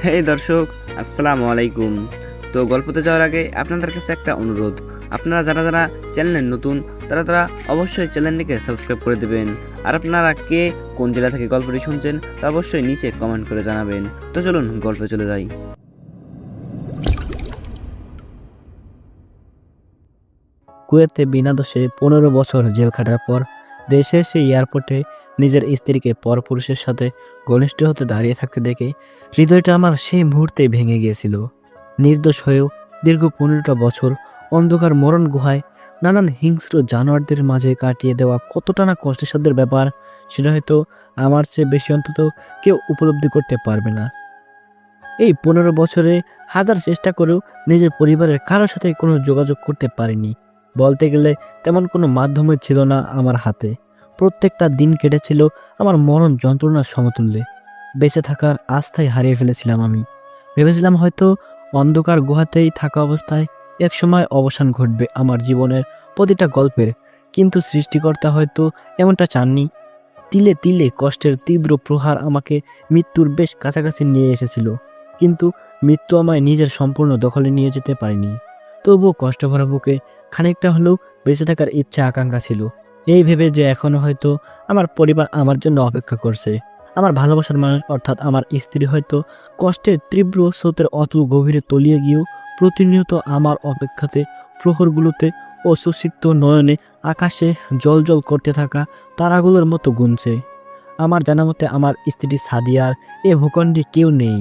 হেই দর্শক, আসসালামু আলাইকুম। তো গল্পতে যাওয়ার আগে আপনাদের কাছে একটা অনুরোধ, আপনারা যারা যারা চ্যানেলের নতুন তারা তারা অবশ্যই চ্যানেলটিকে সাবস্ক্রাইব করে দেবেন। আর আপনারা কে কোন জেলা থেকে গল্পটি শুনছেন তা অবশ্যই নিচে কমেন্ট করে জানাবেন। তো চলুন গল্পে চলে যাই। কুয়েতে বিনা দোষে 15 বছর জেল খাটার পর দেশে এসে এয়ারপোর্টে নিজের স্ত্রীকে পরপুরুষের সাথে ঘনিষ্ঠ হতে দাঁড়িয়ে থাকতে দেখে হৃদয়টা আমার সেই মুহূর্তেই ভেঙে গিয়েছিল। নির্দোষ হয়েও দীর্ঘ 15টা বছর অন্ধকার মরণ গুহায় নানান হিংস্র জানোয়ারদের মাঝে কাটিয়ে দেওয়া কতটা না কষ্টসাধ্যের ব্যাপার, সেটা হয়তো আমার চেয়ে বেশি অন্তত কেউ উপলব্ধি করতে পারবে না। এই 15 বছরে হাজার চেষ্টা করেও নিজের পরিবারের কারোর সাথে কোনো যোগাযোগ করতে পারিনি। বলতে গেলে তেমন কোনো মাধ্যমই ছিল না আমার হাতে। প্রত্যেকটা দিন কেটেছিল আমার মরণ যন্ত্রণার সমতুল্যে। বেঁচে থাকার আস্থায় হারিয়ে ফেলেছিলাম আমি। ভেবেছিলাম হয়তো অন্ধকার গুহাতেই থাকা অবস্থায় একসময় অবসান ঘটবে আমার জীবনের প্রতিটা গল্পের, কিন্তু সৃষ্টিকর্তা হয়তো এমনটা চাননি। তিলে তিলে কষ্টের তীব্র প্রহার আমাকে মৃত্যুর বেশ কাছাকাছি নিয়ে এসেছিল, কিন্তু মৃত্যু আমায় নিজের সম্পূর্ণ দখলে নিয়ে যেতে পারেনি। তবুও কষ্ট ভরা বুকে খানিকটা হলেও বেঁচে থাকার ইচ্ছা আকাঙ্ক্ষা ছিল, এই ভেবে যে এখনো হয়তো আমার পরিবার আমার জন্য অপেক্ষা করছে। আমার ভালোবাসার মানুষ অর্থাৎ আমার স্ত্রী হয়তো কষ্টের তীব্র স্রোতের অতুল গভীরে তলিয়ে গিয়েও প্রতিনিয়ত আমার অপেক্ষাতে প্রহরগুলোতে অশ্রুসিক্ত নয়নে আকাশে জলজল করতে থাকা তারাগুলোর মতো গুনছে। আমার জানা মতে আমার স্ত্রী সাদিয়ার এ ভূখণ্ডে কেউ নেই,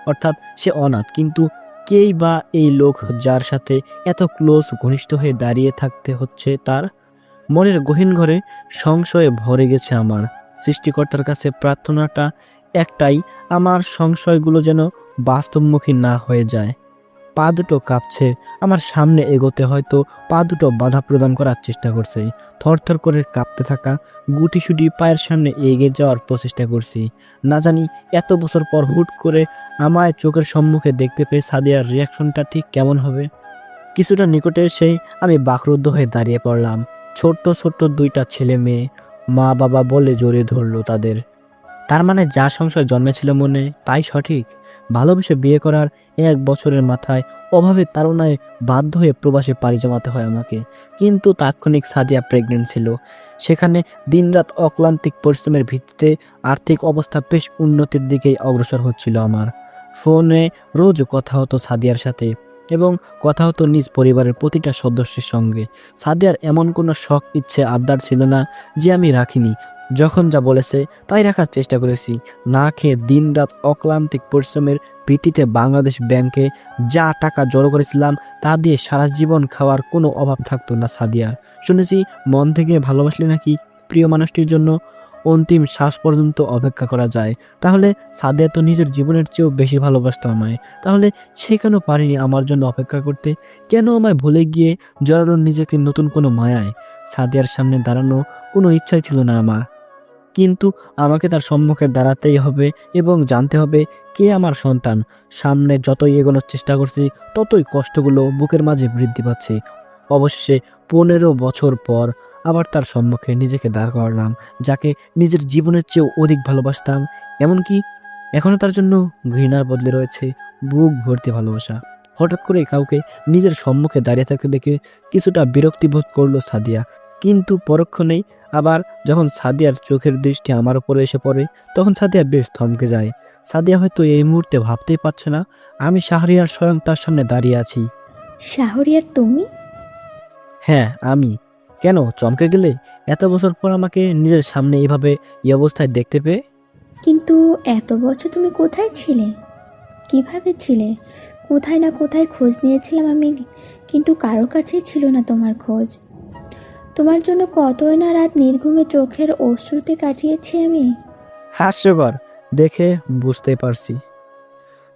অর্থাৎ সে অনাথ, কিন্তু কেই বা এই লোক যার সাথে এত ক্লোজ ঘনিষ্ঠ হয়ে দাঁড়িয়ে থাকতে হচ্ছে তার। মনের গহীন ঘরে সংশয়ে ভরে গেছে আমার। সৃষ্টিকর্তার কাছে প্রার্থনাটা একটাই, আমার সংশয়গুলো যেন বাস্তবমুখী না হয়ে যায়। পা দুটো কাঁপছে, আমার সামনে এগোতে হয়তো পা দুটো বাধা প্রদান করার চেষ্টা করছে। থরথর করে কাঁপতে থাকা গুটিসুটি পায়ের সামনে এগিয়ে যাওয়ার প্রচেষ্টা করছি। না জানি এত বছর পর হুট করে আমায় চোখের সম্মুখে দেখতে পেয়ে সাদিয়ার রিয়াকশনটা ঠিক কেমন হবে। কিছুটা নিকটে এসেই আমি বাকরুদ্ধ হয়ে দাঁড়িয়ে পড়লাম। ছোট্ট ছোট্ট দুইটা ছেলে মেয়ে, মা বাবা বলে জড়িয়ে ধরলো তাদের। তার মানে যা সংশয় জন্মেছিল মনে তাই সঠিক। ভালোবেসে বিয়ে করার 1 বছরের মাথায় অভাবের তাড়নায় বাধ্য হয়ে প্রবাসে পাড়ি জমাতে হয় আমাকে। কিন্তু তাৎক্ষণিক সাদিয়া প্রেগনেন্ট ছিল। সেখানে দিনরাত অক্লান্তিক পরিশ্রমের ভিত্তিতে আর্থিক অবস্থা বেশ উন্নতির দিকেই অগ্রসর হচ্ছিল আমার। ফোনে রোজ কথা হতো সাদিয়ার সাথে, এবং কথা হতো নিজ পরিবারের প্রতিটা সদস্যের সঙ্গে। সাদিয়ার এমন কোনো শখ ইচ্ছে আবদার ছিল না যে আমি রাখিনি। যখন যা বলেছে তাই রাখার চেষ্টা করেছি। না খেয়ে দিনরাত অক্লান্তিক পরিশ্রমের ভিত্তিতে বাংলাদেশ ব্যাংকে যা টাকা জড়ো করেছিলাম তা দিয়ে সারা জীবন খাওয়ার কোনো অভাব থাকতো না সাদিয়ার। শুনেছি মন থেকে ভালোবাসলে নাকি প্রিয় মানুষটির জন্য অন্তিম শ্বাস পর্যন্ত অপেক্ষা করা যায়। তাহলে সাদিয়া তো নিজের জীবনের চেয়েও বেশি ভালোবাসতো আমায়। তাহলে সে কেন পারেনি আমার জন্য অপেক্ষা করতে? কেন আমায় ভুলে গিয়ে জড়ালো নিজেকে নতুন কোনো মায়ায়? সাদিয়ার সামনে দাঁড়ানো কোনো ইচ্ছাই ছিল না আমার, কিন্তু আমাকে তার সম্মুখে দাঁড়াতেই হবে এবং জানতে হবে কে আমার সন্তান। সামনে যতই এগোনোর চেষ্টা করছি ততই কষ্টগুলো বুকের মাঝে বৃদ্ধি পাচ্ছে। অবশেষে 15 বছর পর আবার তার সম্মুখে নিজেকে দাঁড় করালাম, যাকে নিজের জীবনের চেয়েও অধিক ভালোবাসতাম। এমনকি এখনও তার জন্য ঘৃণার বদলে রয়েছে বুক ভর্তি ভালোবাসা। হঠাৎ করে কাউকে নিজের সম্মুখে দাঁড়িয়ে থাকতে দেখে কিছুটা বিরক্তি বোধ করলো সাদিয়া, কিন্তু পরক্ষণেই আবার যখন সাদিয়ার চোখের দৃষ্টি আমার উপরে এসে পড়ে তখন সাদিয়া বেশ থমকে যায়। সাদিয়া হয়তো এই মুহূর্তে ভাবতেই পারছে না আমি শাহরিয়ার স্বয়ং তার সামনে দাঁড়িয়ে আছি। শাহরিয়ার তুমি? হ্যাঁ আমি। কেন চমকে গেলে এত বছর পর আমাকে নিজের সামনে এভাবে এই অবস্থায় দেখতে পেয়ে? কিন্তু এত বছর তুমি কোথায় ছিলে? কিভাবে ছিলে? কোথায় না কোথায় খোঁজ নিয়েছিলাম আমি, কিন্তু কারো কাছেই ছিল না তোমার খোঁজ। তোমার জন্য কতই না রাত নির্ঘুমে চোখের অশ্রুতে কাটিয়েছি আমি। হাস্যকর, দেখে বুঝতেই পারছি।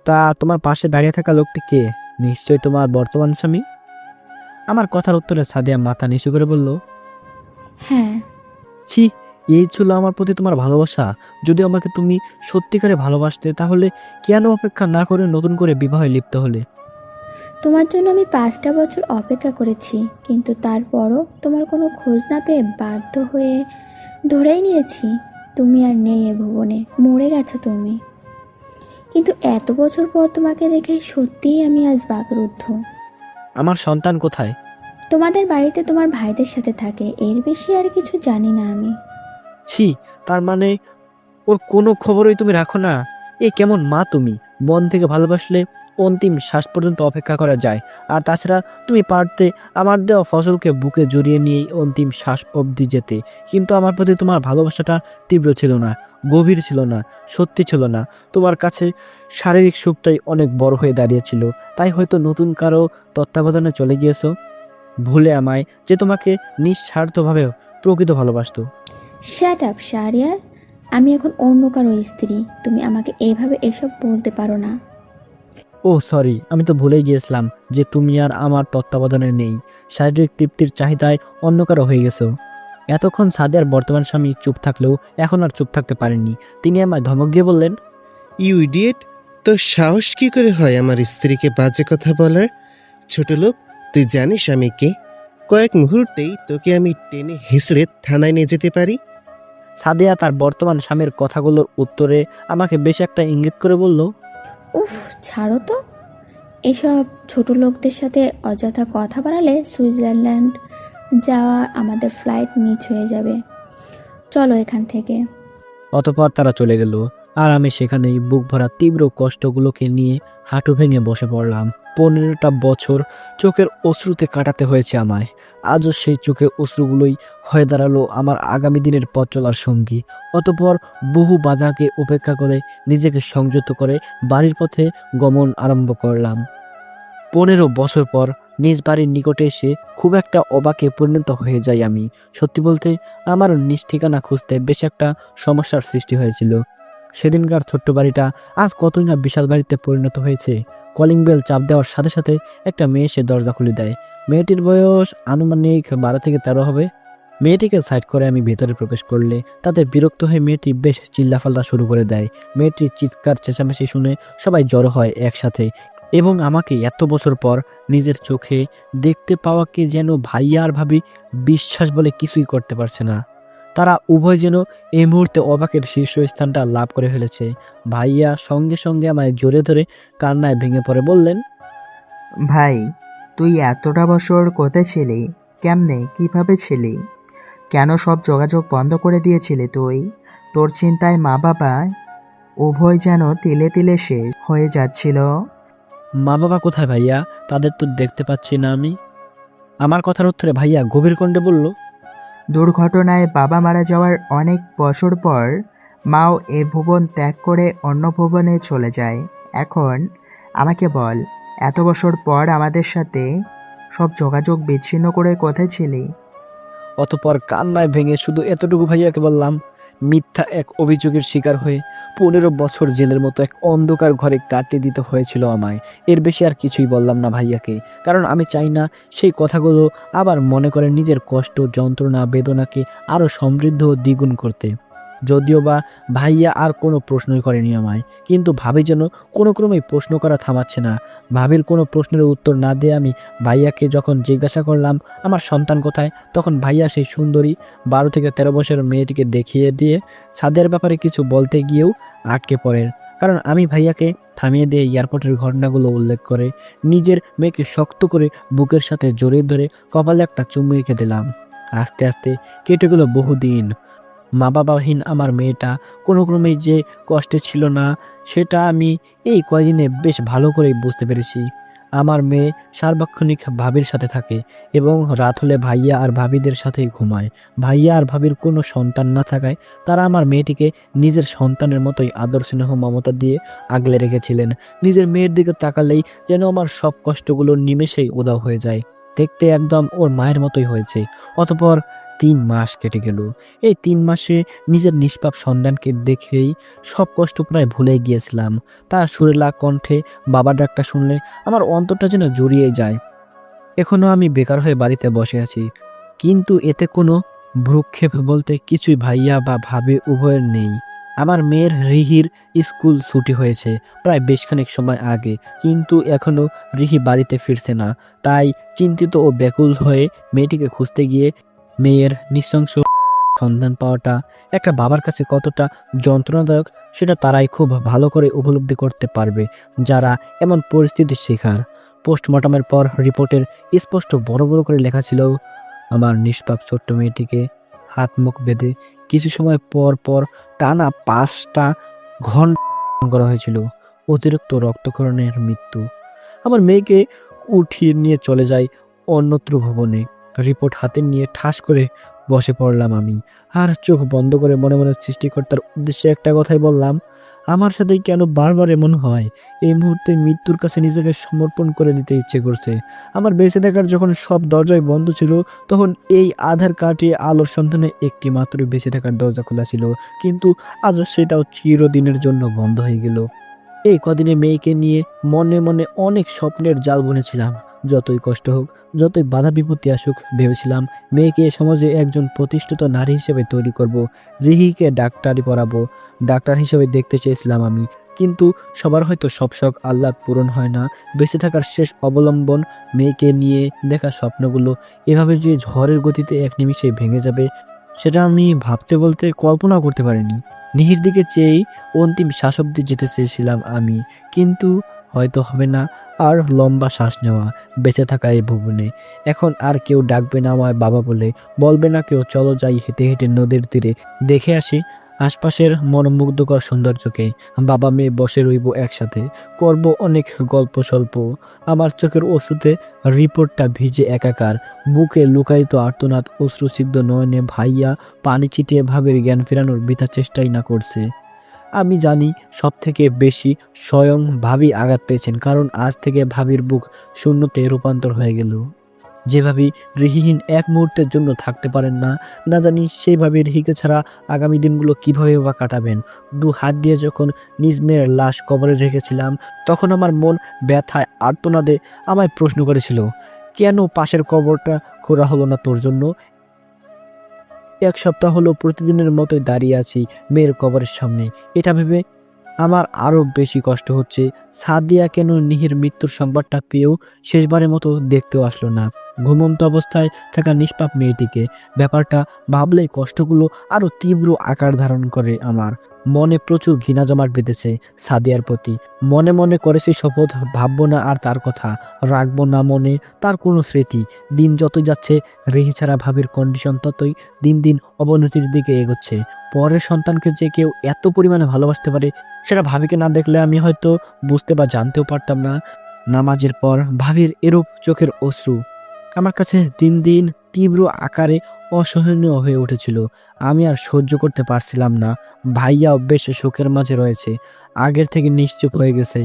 তা তোমার পাশে দাঁড়িয়ে থাকা লোকটি কে? নিশ্চয়ই তোমার বর্তমান স্বামী। আমার কথার উত্তরে সাদিয়া মাথা নিচু করে বলল, হ্যাঁ। ছি, এই ছিল আমার প্রতি তোমার ভালোবাসা? যদি আমাকে তুমি সত্যিকারে ভালোবাসতে তাহলে কেন অপেক্ষা না করে নতুন করে বিবাহে লিপ্ত হলে? তোমার জন্য আমি 5টা বছর অপেক্ষা করেছি, কিন্তু তারপরও তোমার কোনো খোঁজ না পেয়ে বাধ্য হয়ে ধরেই নিয়েছি তুমি আর নেই এ ভুবনে, মরে গেছো তুমি। কিন্তু এত বছর পর তোমাকে দেখে সত্যিই আমি আজ বাকরুদ্ধ। আমার সন্তান কোথায়? তোমাদের বাড়িতে তোমার ভাইদের সাথে থাকে, এর বেশি আর কিছু জানি না আমি। ছি, তার মানে ওর কোনো খবরই তুমি রাখো না? এ কেমন মা তুমি? মন থেকে ভালোবাসলে অন্তিম শ্বাস পর্যন্ত অপেক্ষা করা যায়। আর তাছাড়া তুমি পারতে আমার দেওয়া ফসলকে বুকে জড়িয়ে নিয়েই অন্তিম শ্বাস অবধি যেতে। কিন্তু আমার প্রতি তোমার ভালোবাসাটা তীব্র ছিল না, গভীর ছিল না, সত্যি ছিল না। তোমার কাছে শারীরিক সুখটাই অনেক বড় হয়ে দাঁড়িয়েছিল। তাই হয়তো নতুন কারো তত্ত্বাবধানে চলে গিয়েছো, ভুলে আমায়, যে তোমাকে নিঃস্বার্থভাবে প্রকৃত ভালোবাসতো। শ্যাট আপ শাহরিয়ার, আমি এখন অন্য কারো স্ত্রী। তুমি আমাকে এইভাবে এসব বলতে পারো না। ও সরি, আমি তো ভুলেই গিয়েছিলাম যে তুমি আর আমার তত্ত্বাবধানে নেই। শারীরিক তৃপ্তির চাহিদায় অন্য কারো হয়ে গেছো। এতক্ষণ সাদিয়ার বর্তমান স্বামী চুপ থাকলেও এখন আর চুপ থাকতে পারেননি। তিনি আমায় ধমক দিয়ে বললেন, ইউ ইডিয়েট, তোর সাহস কি করে হয় আমার স্ত্রীকে বাজে কথা বলার? ছোট লোক, তুই জানিস আমি কে? কয়েক মুহূর্তেই তোকে আমি টেনে হিসড়ে থানায় নিয়ে যেতে পারি। সাদিয়া তার বর্তমান স্বামীর কথাগুলোর উত্তরে আমাকে বেশ একটা ইঙ্গিত করে বলল, উফ, ছাড়ো তো। এসব ছোট লোকদের সাথে অযথা কথা বাড়ালে সুইজারল্যান্ড যাওয়া আমাদের ফ্লাইট মিস হয়ে যাবে। চলো এখান থেকে। অতঃপর তারা চলে গেল। আর আমি সেখানেই বুক ভরা তীব্র কষ্টগুলোকে নিয়ে হাঁটু ভেঙে বসে পড়লাম। 15টা বছর চোখের অশ্রুতে কাটাতে হয়েছে আমায়। আজও সেই চোখের অশ্রুগুলোই হয়ে দাঁড়ালো আমার আগামী দিনের পথ চলার সঙ্গী। অতঃপর বহু বাধাকে উপেক্ষা করে নিজেকে সংযত করে বাড়ির পথে গমন আরম্ভ করলাম। 15 বছর পর নিজ বাড়ির নিকটে এসে খুব একটা অবাকে পরিণত হয়ে যাই আমি। সত্যি বলতে আমার নিজ ঠিকানা খুঁজতে বেশ একটা সমস্যার সৃষ্টি হয়েছিল। সেদিনকার ছোট্ট বাড়িটা আজ কতই না বিশাল বাড়িতে পরিণত হয়েছে। কলিং বেল চাপ দেওয়ার সাথে সাথে একটা মেয়ে এসে দরজা খুলে দেয়। মেয়েটির বয়স আনুমানিক 12 থেকে 13 হবে। মেয়েটিকে সাইড করে আমি ভেতরে প্রবেশ করলে তাতে বিরক্ত হয়ে মেয়েটি বেশ চিল্লাফাল্লা শুরু করে দেয়। মেয়েটির চিৎকার চেঁচামেচি শুনে সবাই জড়ো হয় একসাথে এবং আমাকে এত বছর পর নিজের চোখে দেখতে পাওয়াকে যেন ভাইয়া আর ভাবি বিশ্বাস বলে কিছুই করতে পারছে না। তারা উভয় যেন এই মুহূর্তে অবাকের শীর্ষস্থানটা লাভ করে ফেলেছে। ভাইয়া সঙ্গে সঙ্গে আমায় জোরে ধরে কান্নায় ভেঙে পড়ে বললেন, ভাই, তুই এতটা বছর কোথায় ছিলি? কেমনে, কিভাবে ছিলি? কেন সব যোগাযোগ বন্ধ করে দিয়েছিলি তুই? তোর চিন্তায় মা বাবা উভয় যেন তিলে তিলে শেষ হয়ে যাচ্ছিল। মা বাবা কোথায় ভাইয়া? তাদের তো দেখতে পাচ্ছি না আমি। আমার কথার উত্তরে ভাইয়া গভীর কণ্ঠে বলল, দুর্ঘটনায় বাবা মারা যাওয়ার অনেক বছর পর মাও এ ভুবন ত্যাগ করে অন্য ভুবনে চলে যায়। এখন আমাকে বল, এত বছর পর আমাদের সাথে সব যোগাযোগ বিচ্ছিন্ন করে কোথায় ছিলি? অতপর কান্নায় ভেঙে শুধু এতটুকু ভাইয়াকে বললাম, মিথ্যা এক অভিযোগের শিকার হয়ে 15 বছর জেলের মতো এক অন্ধকার ঘরে কাটিয়ে দিতে হয়েছিল আমায়। এর বেশি আর কিছুই বললাম না ভাইয়াকে, কারণ আমি চাই না সেই কথাগুলো আবার মনে করে নিজের কষ্ট, যন্ত্রণা, বেদনাকে আরও সমৃদ্ধ ও দ্বিগুণ করতে। যদিও বা ভাইয়া আর কোনো প্রশ্নই করেনি আমায়, কিন্তু ভাবি যেন কোনো ক্রমেই প্রশ্ন করা থামাচ্ছে না। ভাবির কোনো প্রশ্নের উত্তর না দিয়ে আমি ভাইয়াকে যখন জিজ্ঞাসা করলাম আমার সন্তান কোথায়, তখন ভাইয়া সেই সুন্দরী 12 থেকে 13 বছরের মেয়েটিকে দেখিয়ে দিয়ে ছাদের ব্যাপারে কিছু বলতে গিয়েও আটকে পড়েন। কারণ আমি ভাইয়াকে থামিয়ে দিয়ে এয়ারপোর্টের ঘটনাগুলো উল্লেখ করে নিজের মেয়েকে শক্ত করে বুকের সাথে জড়িয়ে ধরে কপালে একটা চুমু রেখে দিলাম। আস্তে আস্তে কেটে গেল বহুদিন। মা বাবাহীন আমার মেয়েটা কোনো ক্রমেই যে কষ্টে ছিল না, সেটা আমি এই কয়দিনে বেশ ভালো করেই বুঝতে পেরেছি। আমার মেয়ে সার্বক্ষণিক ভাবির সাথে থাকে এবং রাত হলে ভাইয়া আর ভাবিদের সাথেই ঘুমায়। ভাইয়া আর ভাবির কোনো সন্তান না থাকায় তারা আমার মেয়েটিকে নিজের সন্তানের মতোই আদর স্নেহ মমতা দিয়ে আগলে রেখেছিলেন। নিজের মেয়ের দিকে তাকালেই যেন আমার সব কষ্টগুলো নিমেষেই উধাও হয়ে যায়। দেখতে একদম ওর মায়ের মতোই হয়েছে। অতঃপর 3 মাস কেটে গেল। এই 3 মাসে নিজের নিষ্পাপ সন্তানকে দেখেই সব কষ্ট প্রায় ভুলে গিয়েছিলাম। তার সুরেলা কণ্ঠে বাবা ডাকটা শুনলে আমার অন্তরটা যেন জড়িয়ে যায়। এখনো আমি বেকার হয়ে বাড়িতে বসে আছি, কিন্তু এতে কোনো ভ্রুক্ষেপ বলতে কিছুই ভাইয়া বা ভাবি উভয়ের নেই। আমার মেয়ের রিহির স্কুল ছুটি হয়েছে প্রায় বেশখানেক সময় আগে, কিন্তু এখনো রিহি বাড়িতে ফিরছে না। তাই চিন্তিত ও ব্যাকুল হয়ে মেয়েটিকে খুঁজতে গিয়ে মেয়ের নৃশংস সন্ধান পাওয়াটা একটা বাবার কাছে কতটা যন্ত্রণাদায়ক সেটা তারাই খুব ভালো করে উপলব্ধি করতে পারবে যারা এমন পরিস্থিতির শিকার। পোস্টমর্টমের পর রিপোর্টের স্পষ্ট বড় বড় করে লেখা ছিল, আমার নিষ্পাপ ছোট্ট মেয়েটিকে হাত মুখ বেঁধে কিছু সময় পর পর টানা 5টা ঘন্টা করা হয়েছিল। অতিরিক্ত রক্তক্ষরণের মৃত্যু। আমার মেয়েকে উঠিয়ে নিয়ে চলে যায় অন্যত্র ভবনে। রিপোর্ট হাতে নিয়ে ঠাস করে বসে পড়লাম আমি, আর চোখ বন্ধ করে মনে মনে সৃষ্টিকর্তার উদ্দেশ্যে একটা কথাই বললাম, আমার সাথে কেন বারবার এমন হয়? এই মুহূর্তে মৃত্যুর কাছে নিজেকে সমর্পণ করে দিতে ইচ্ছে করছে। আমার বেঁচে থাকার যখন সব দরজাই বন্ধ ছিল, তখন এই আধার কাটিয়ে আলোর সন্ধানে একটি মাত্র বেঁচে থাকার দরজা খোলা ছিল, কিন্তু আজ সেটাও চিরদিনের জন্য বন্ধ হয়ে গেল। এই কদিনে মেয়েকে নিয়ে মনে মনে অনেক স্বপ্নের জাল বুনেছিলাম। যতই কষ্ট হোক, যতই বাধা বিপত্তি আসুক, ভেবেছিলাম মেয়েকে সমাজে একজন প্রতিষ্ঠিত নারী হিসেবে তৈরি করব। রিহিকে ডাক্তারি পড়াবো, ডাক্তার হিসেবে দেখতে চেয়েছিলাম আমি। কিন্তু সবার হয়তো সব শখ আহ্লাদ পূরণ হয় না। বেঁচে থাকার শেষ অবলম্বন মেয়েকে নিয়ে দেখা স্বপ্নগুলো এভাবে যে ঝড়ের গতিতে এক নিমিষে ভেঙে যাবে, সেটা আমি ভাবতে বলতে কল্পনা করতে পারিনি। নিহির দিকে চেয়েই অন্তিম শ্বাস অবধি যেতে চেয়েছিলাম আমি, কিন্তু হয়তো হবে না আর লম্বা শ্বাস নেওয়া বেঁচে থাকা এই ভুবনে। এখন আর কেউ ডাকবে না আমায় বাবা বলে, বলবে না কেউ চলো যাই হেঁটে হেঁটে নদীর তীরে দেখে আসি আশপাশের মনোমুগ্ধকর সৌন্দর্যকে। বাবা মেয়ে বসে রইব একসাথে, করব অনেক গল্প স্বল্প। আমার চোখের অশ্রুতে রিপোর্টটা ভিজে একাকার। বুকে লুকায়িত আর্তনাদ, অশ্রুসিক্ত নয়নে ভাইয়া পানি ছিটিয়ে ভাবির জ্ঞান ফেরানোর বৃথা চেষ্টাই না করছে। আমি জানি সব থেকে বেশি স্বয়ং ভাবি আঘাত পেয়েছেন, কারণ আজ থেকে ভাবির বুক শূন্যতে রূপান্তর হয়ে গেল। যে ভাবি রিহিহীন এক মুহূর্তের জন্য থাকতে পারেন না, না জানি সেই ভাবি রিহিকে ছাড়া আগামী দিনগুলো কিভাবে বা কাটাবেন। 2 হাত দিয়ে যখন নিজ মেয়ের লাশ কবরে রেখেছিলাম, তখন আমার মন ব্যথায় আর্তনাদে আমায় প্রশ্ন করেছিল, কেন পাশের কবরটা খোঁড়া হলো না তোর জন্য? 1 সপ্তাহ হলো প্রতিদিনের মতোই দাঁড়িয়ে আছি মেয়ের কবরের সামনে। এটা ভেবে আমার আরও বেশি কষ্ট হচ্ছে, সাদিয়া কেন নিহির মৃত্যুর সংবাদটা পেয়েও শেষবারের মতো দেখতেও আসলো না ঘুমন্ত অবস্থায় থাকা নিষ্পাপ মেয়েটিকে। ব্যাপারটা ভাবলেই কষ্টগুলো আরও তীব্র আকার ধারণ করে। আমার মনে প্রচুর ঘৃণা জমাট বেঁধেছে সাদিয়ার প্রতি। মনে মনে করেছি শপথ, ভাববো না আর তার কথা, রাখবো না মনে তার কোনো স্মৃতি। দিন যতই যাচ্ছে রিহি ছাড়া ভাবির কন্ডিশন ততই দিন দিন অবনতির দিকে এগোচ্ছে। পরের সন্তানকে যে কেউ এত পরিমাণে ভালোবাসতে পারে, সেটা ভাবিকে না দেখলে আমি হয়তো বুঝতে বা জানতেও পারতাম না। নামাজের পর ভাবির এরূপ চোখের অশ্রু আমার কাছে দিন দিন তীব্র আকারে অসহনীয় হয়ে উঠেছিল। আমি আর সহ্য করতে পারছিলাম না। ভাইয়াও বেশ শোকের মাঝে রয়েছে, আগের থেকে নিশ্চুপ হয়ে গেছে।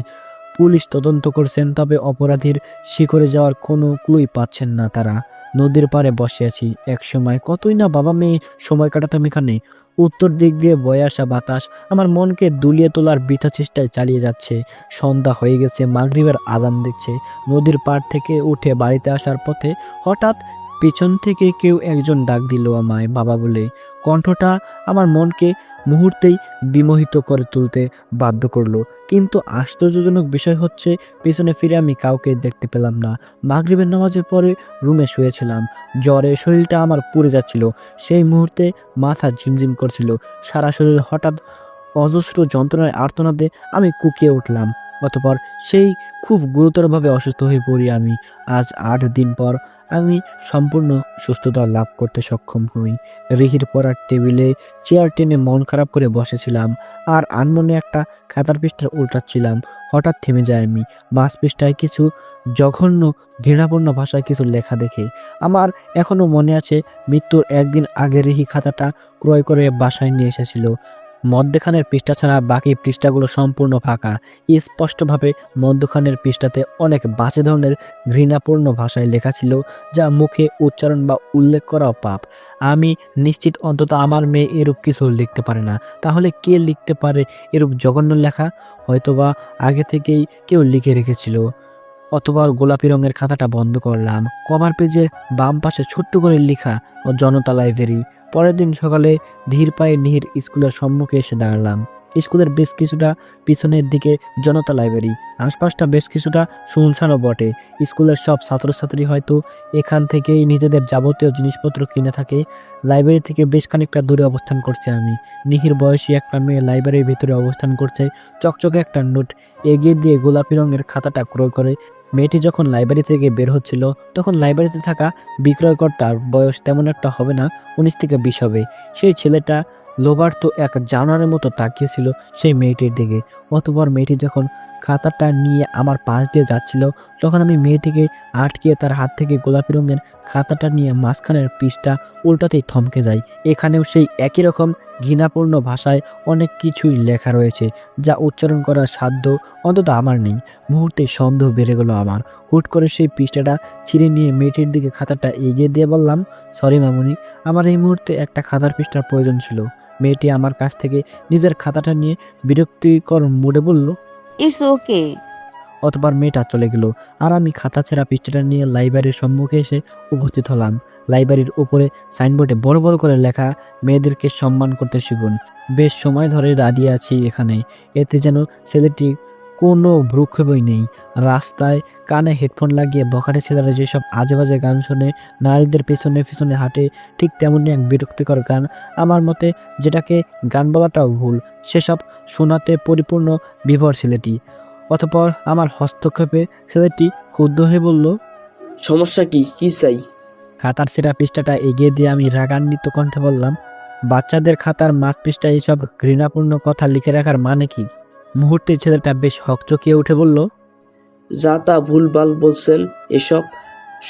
পুলিশ তদন্ত করছেন, তবে অপরাধীর শিখরে যাওয়ার কোনো ক্লুই পাচ্ছেন না তারা। নদীর পাড়ে বসে আছি, এক সময় কতই না বাবা মেয়ে সময় কাটাতাম এখানে। উত্তর দিক দিয়ে বয়ে আসা বাতাস আমার মনকে দুলিয়ে তোলার বৃথা চেষ্টায় চালিয়ে যাচ্ছে। সন্ধ্যা হয়ে গেছে, মাগরিবের আজান দিচ্ছে। নদীর পাড় থেকে উঠে বাড়িতে আসার পথে হঠাৎ পেছন থেকে কেউ একজন ডাক দিল আমায় বাবা বলে। কণ্ঠটা আমার মনকে মুহূর্তেই বিমোহিত করে তুলতে বাধ্য করলো। কিন্তু আশ্চর্যজনক বিষয় হচ্ছে, পেছনে ফিরে আমি কাউকে দেখতে পেলাম না। মাগরিবের নামাজের পরে রুমে শুয়েছিলাম, জ্বরে শরীরটা আমার পুড়ে যাচ্ছিল। সেই মুহূর্তে মাথা ঝিমঝিম করছিল, সারা শরীর হঠাৎ অজস্র যন্ত্রণায় আর্তনাদে আমি কুঁকিয়ে উঠলাম। অতঃপর সেই খুব গুরুতরভাবে অসুস্থ হয়ে পড়ি আমি। আজ 8 দিন পর আমি সম্পূর্ণ সুস্থতা লাভ করতে সক্ষম হই। রিহির পড়ার টেবিলে চেয়ার টেনে মন খারাপ করে বসেছিলাম আর আনমনে একটা খাতার পৃষ্ঠা উল্টাচ্ছিলাম। হঠাৎ থেমে যায় আমি। মাঝ পৃষ্ঠায় কিছু জঘন্য ঘৃণাপূর্ণ ভাষায় কিছু লেখা দেখে আমার এখনো মনে আছে, মৃত্যুর একদিন আগে রিহি খাতাটা ক্রয় করে বাসায় নিয়ে এসেছিল। মধ্যখানের পৃষ্ঠা ছাড়া বাকি পৃষ্ঠাগুলো সম্পূর্ণ ফাঁকা। স্পষ্টভাবে মধ্যখানের পৃষ্ঠাতে অনেক বাজে ধরনের ঘৃণাপূর্ণ ভাষায় লেখা ছিল, যা মুখে উচ্চারণ বা উল্লেখ করাও পাপ। আমি নিশ্চিত অন্তত আমার মেয়ে এরূপ কিছু লিখতে পারে না। তাহলে কে লিখতে পারে এরূপ জঘন্য লেখা? হয়তোবা আগে থেকেই কেউ লিখে রেখেছিল। অতবার গোলাপি রঙের খাতাটা বন্ধ করলাম। কভার পেজের বাম পাশে ছোট্ট করে লেখা, ও জনতা লাইব্রেরি। পরের দিন সকালে ধীর পায়ে নিহির স্কুলের সম্মুখে এসে দাঁড়ালাম। স্কুলের বেশ কিছুটা পিছনের দিকে জনতা লাইব্রেরি, আশপাশটা বেশ কিছুটা শুনশানও বটে। স্কুলের সব ছাত্রছাত্রী হয়তো এখান থেকেই নিজেদের যাবতীয় জিনিসপত্র কিনে থাকে। লাইব্রেরি থেকে বেশ খানিকটা দূরে অবস্থান করছে আমি। নিহির বয়সী একটা মেয়ে লাইব্রেরির ভিতরে অবস্থান করছে। চকচকে একটা নোট এগিয়ে দিয়ে গোলাপি রঙের খাতাটা ক্রয় করে। মেয়েটি যখন লাইব্রেরি থেকে বের হচ্ছিল তখন লাইব্রেরিতে থাকা বিক্রয়কর্তার বয়স তেমন একটা হবে না, 19 থেকে 20 হবে। সেই ছেলেটা লোবার তো এক জানোয়ারের মতো তাকিয়েছিল সেই মেয়েটির দিকে। অতঃপর মেয়েটি যখন খাতাটা নিয়ে আমার পাশ দিয়ে যাচ্ছিল তখন আমি মেয়েটিকে আটকিয়ে তার হাত থেকে গোলাপি রঙের খাতাটা নিয়ে মাঝখানের পৃষ্ঠা উল্টাতেই থমকে যাই। এখানেও সেই একই রকম ঘৃণাপূর্ণ ভাষায় অনেক কিছুই লেখা রয়েছে, যা উচ্চারণ করার সাধ্য অন্তত আমার নেই। মুহূর্তে সন্দেহ বেড়ে গেল আমার। হুট করে সেই পৃষ্ঠাটা ছিঁড়ে নিয়ে মেয়েটির দিকে খাতাটা এগিয়ে দিয়ে বললাম, সরি মামুনি, আমার এই মুহূর্তে একটা খাতার পৃষ্ঠার প্রয়োজন ছিল। মেয়েটি আমার কাছ থেকে নিজের খাতাটা নিয়ে বিরক্তিকর মুডে বলল। It's okay. অতবার মেয়েটা চলে গেল আর আমি খাতা ছেঁড়া পৃষ্ঠাটা নিয়ে লাইব্রেরির সম্মুখে এসে উপস্থিত হলাম। লাইব্রেরির উপরে সাইনবোর্ডে বড় বড় করে লেখা, মেয়েদেরকে সম্মান করতে শিখুন। বেশ সময় ধরে দাঁড়িয়ে আছি এখানে, এতে যেন ছেলেটি কোনো ভ্রুক্ষেপই নেই। রাস্তায় কানে হেডফোন লাগিয়ে বখাটে ছেলেরা যেসব আজে বাজে গান শোনে, নারীদের পেছনে পেছনে হাঁটে, ঠিক তেমনই এক বিরক্তিকর গান, আমার মতে যেটাকে গান বলাটাও ভুল, সেসব শোনাতে পরিপূর্ণ বিভোর ছেলেটি। অতঃপর আমার হস্তক্ষেপে ছেলেটি ক্ষুব্ধ হয়ে বলল, সমস্যা কি, কি চাই? খাতার ছেঁড়া পৃষ্ঠাটা এগিয়ে দিয়ে আমি রাগান্বিত কণ্ঠে বললাম, বাচ্চাদের খাতার মাঝ পৃষ্ঠায় এইসব ঘৃণাপূর্ণ কথা লিখে রাখার মানে কি? মুহূর্তে ছেলেটা বেশ হকচকিয়ে উঠে বলল, যা তা ভুলভাল বলছেন এসব।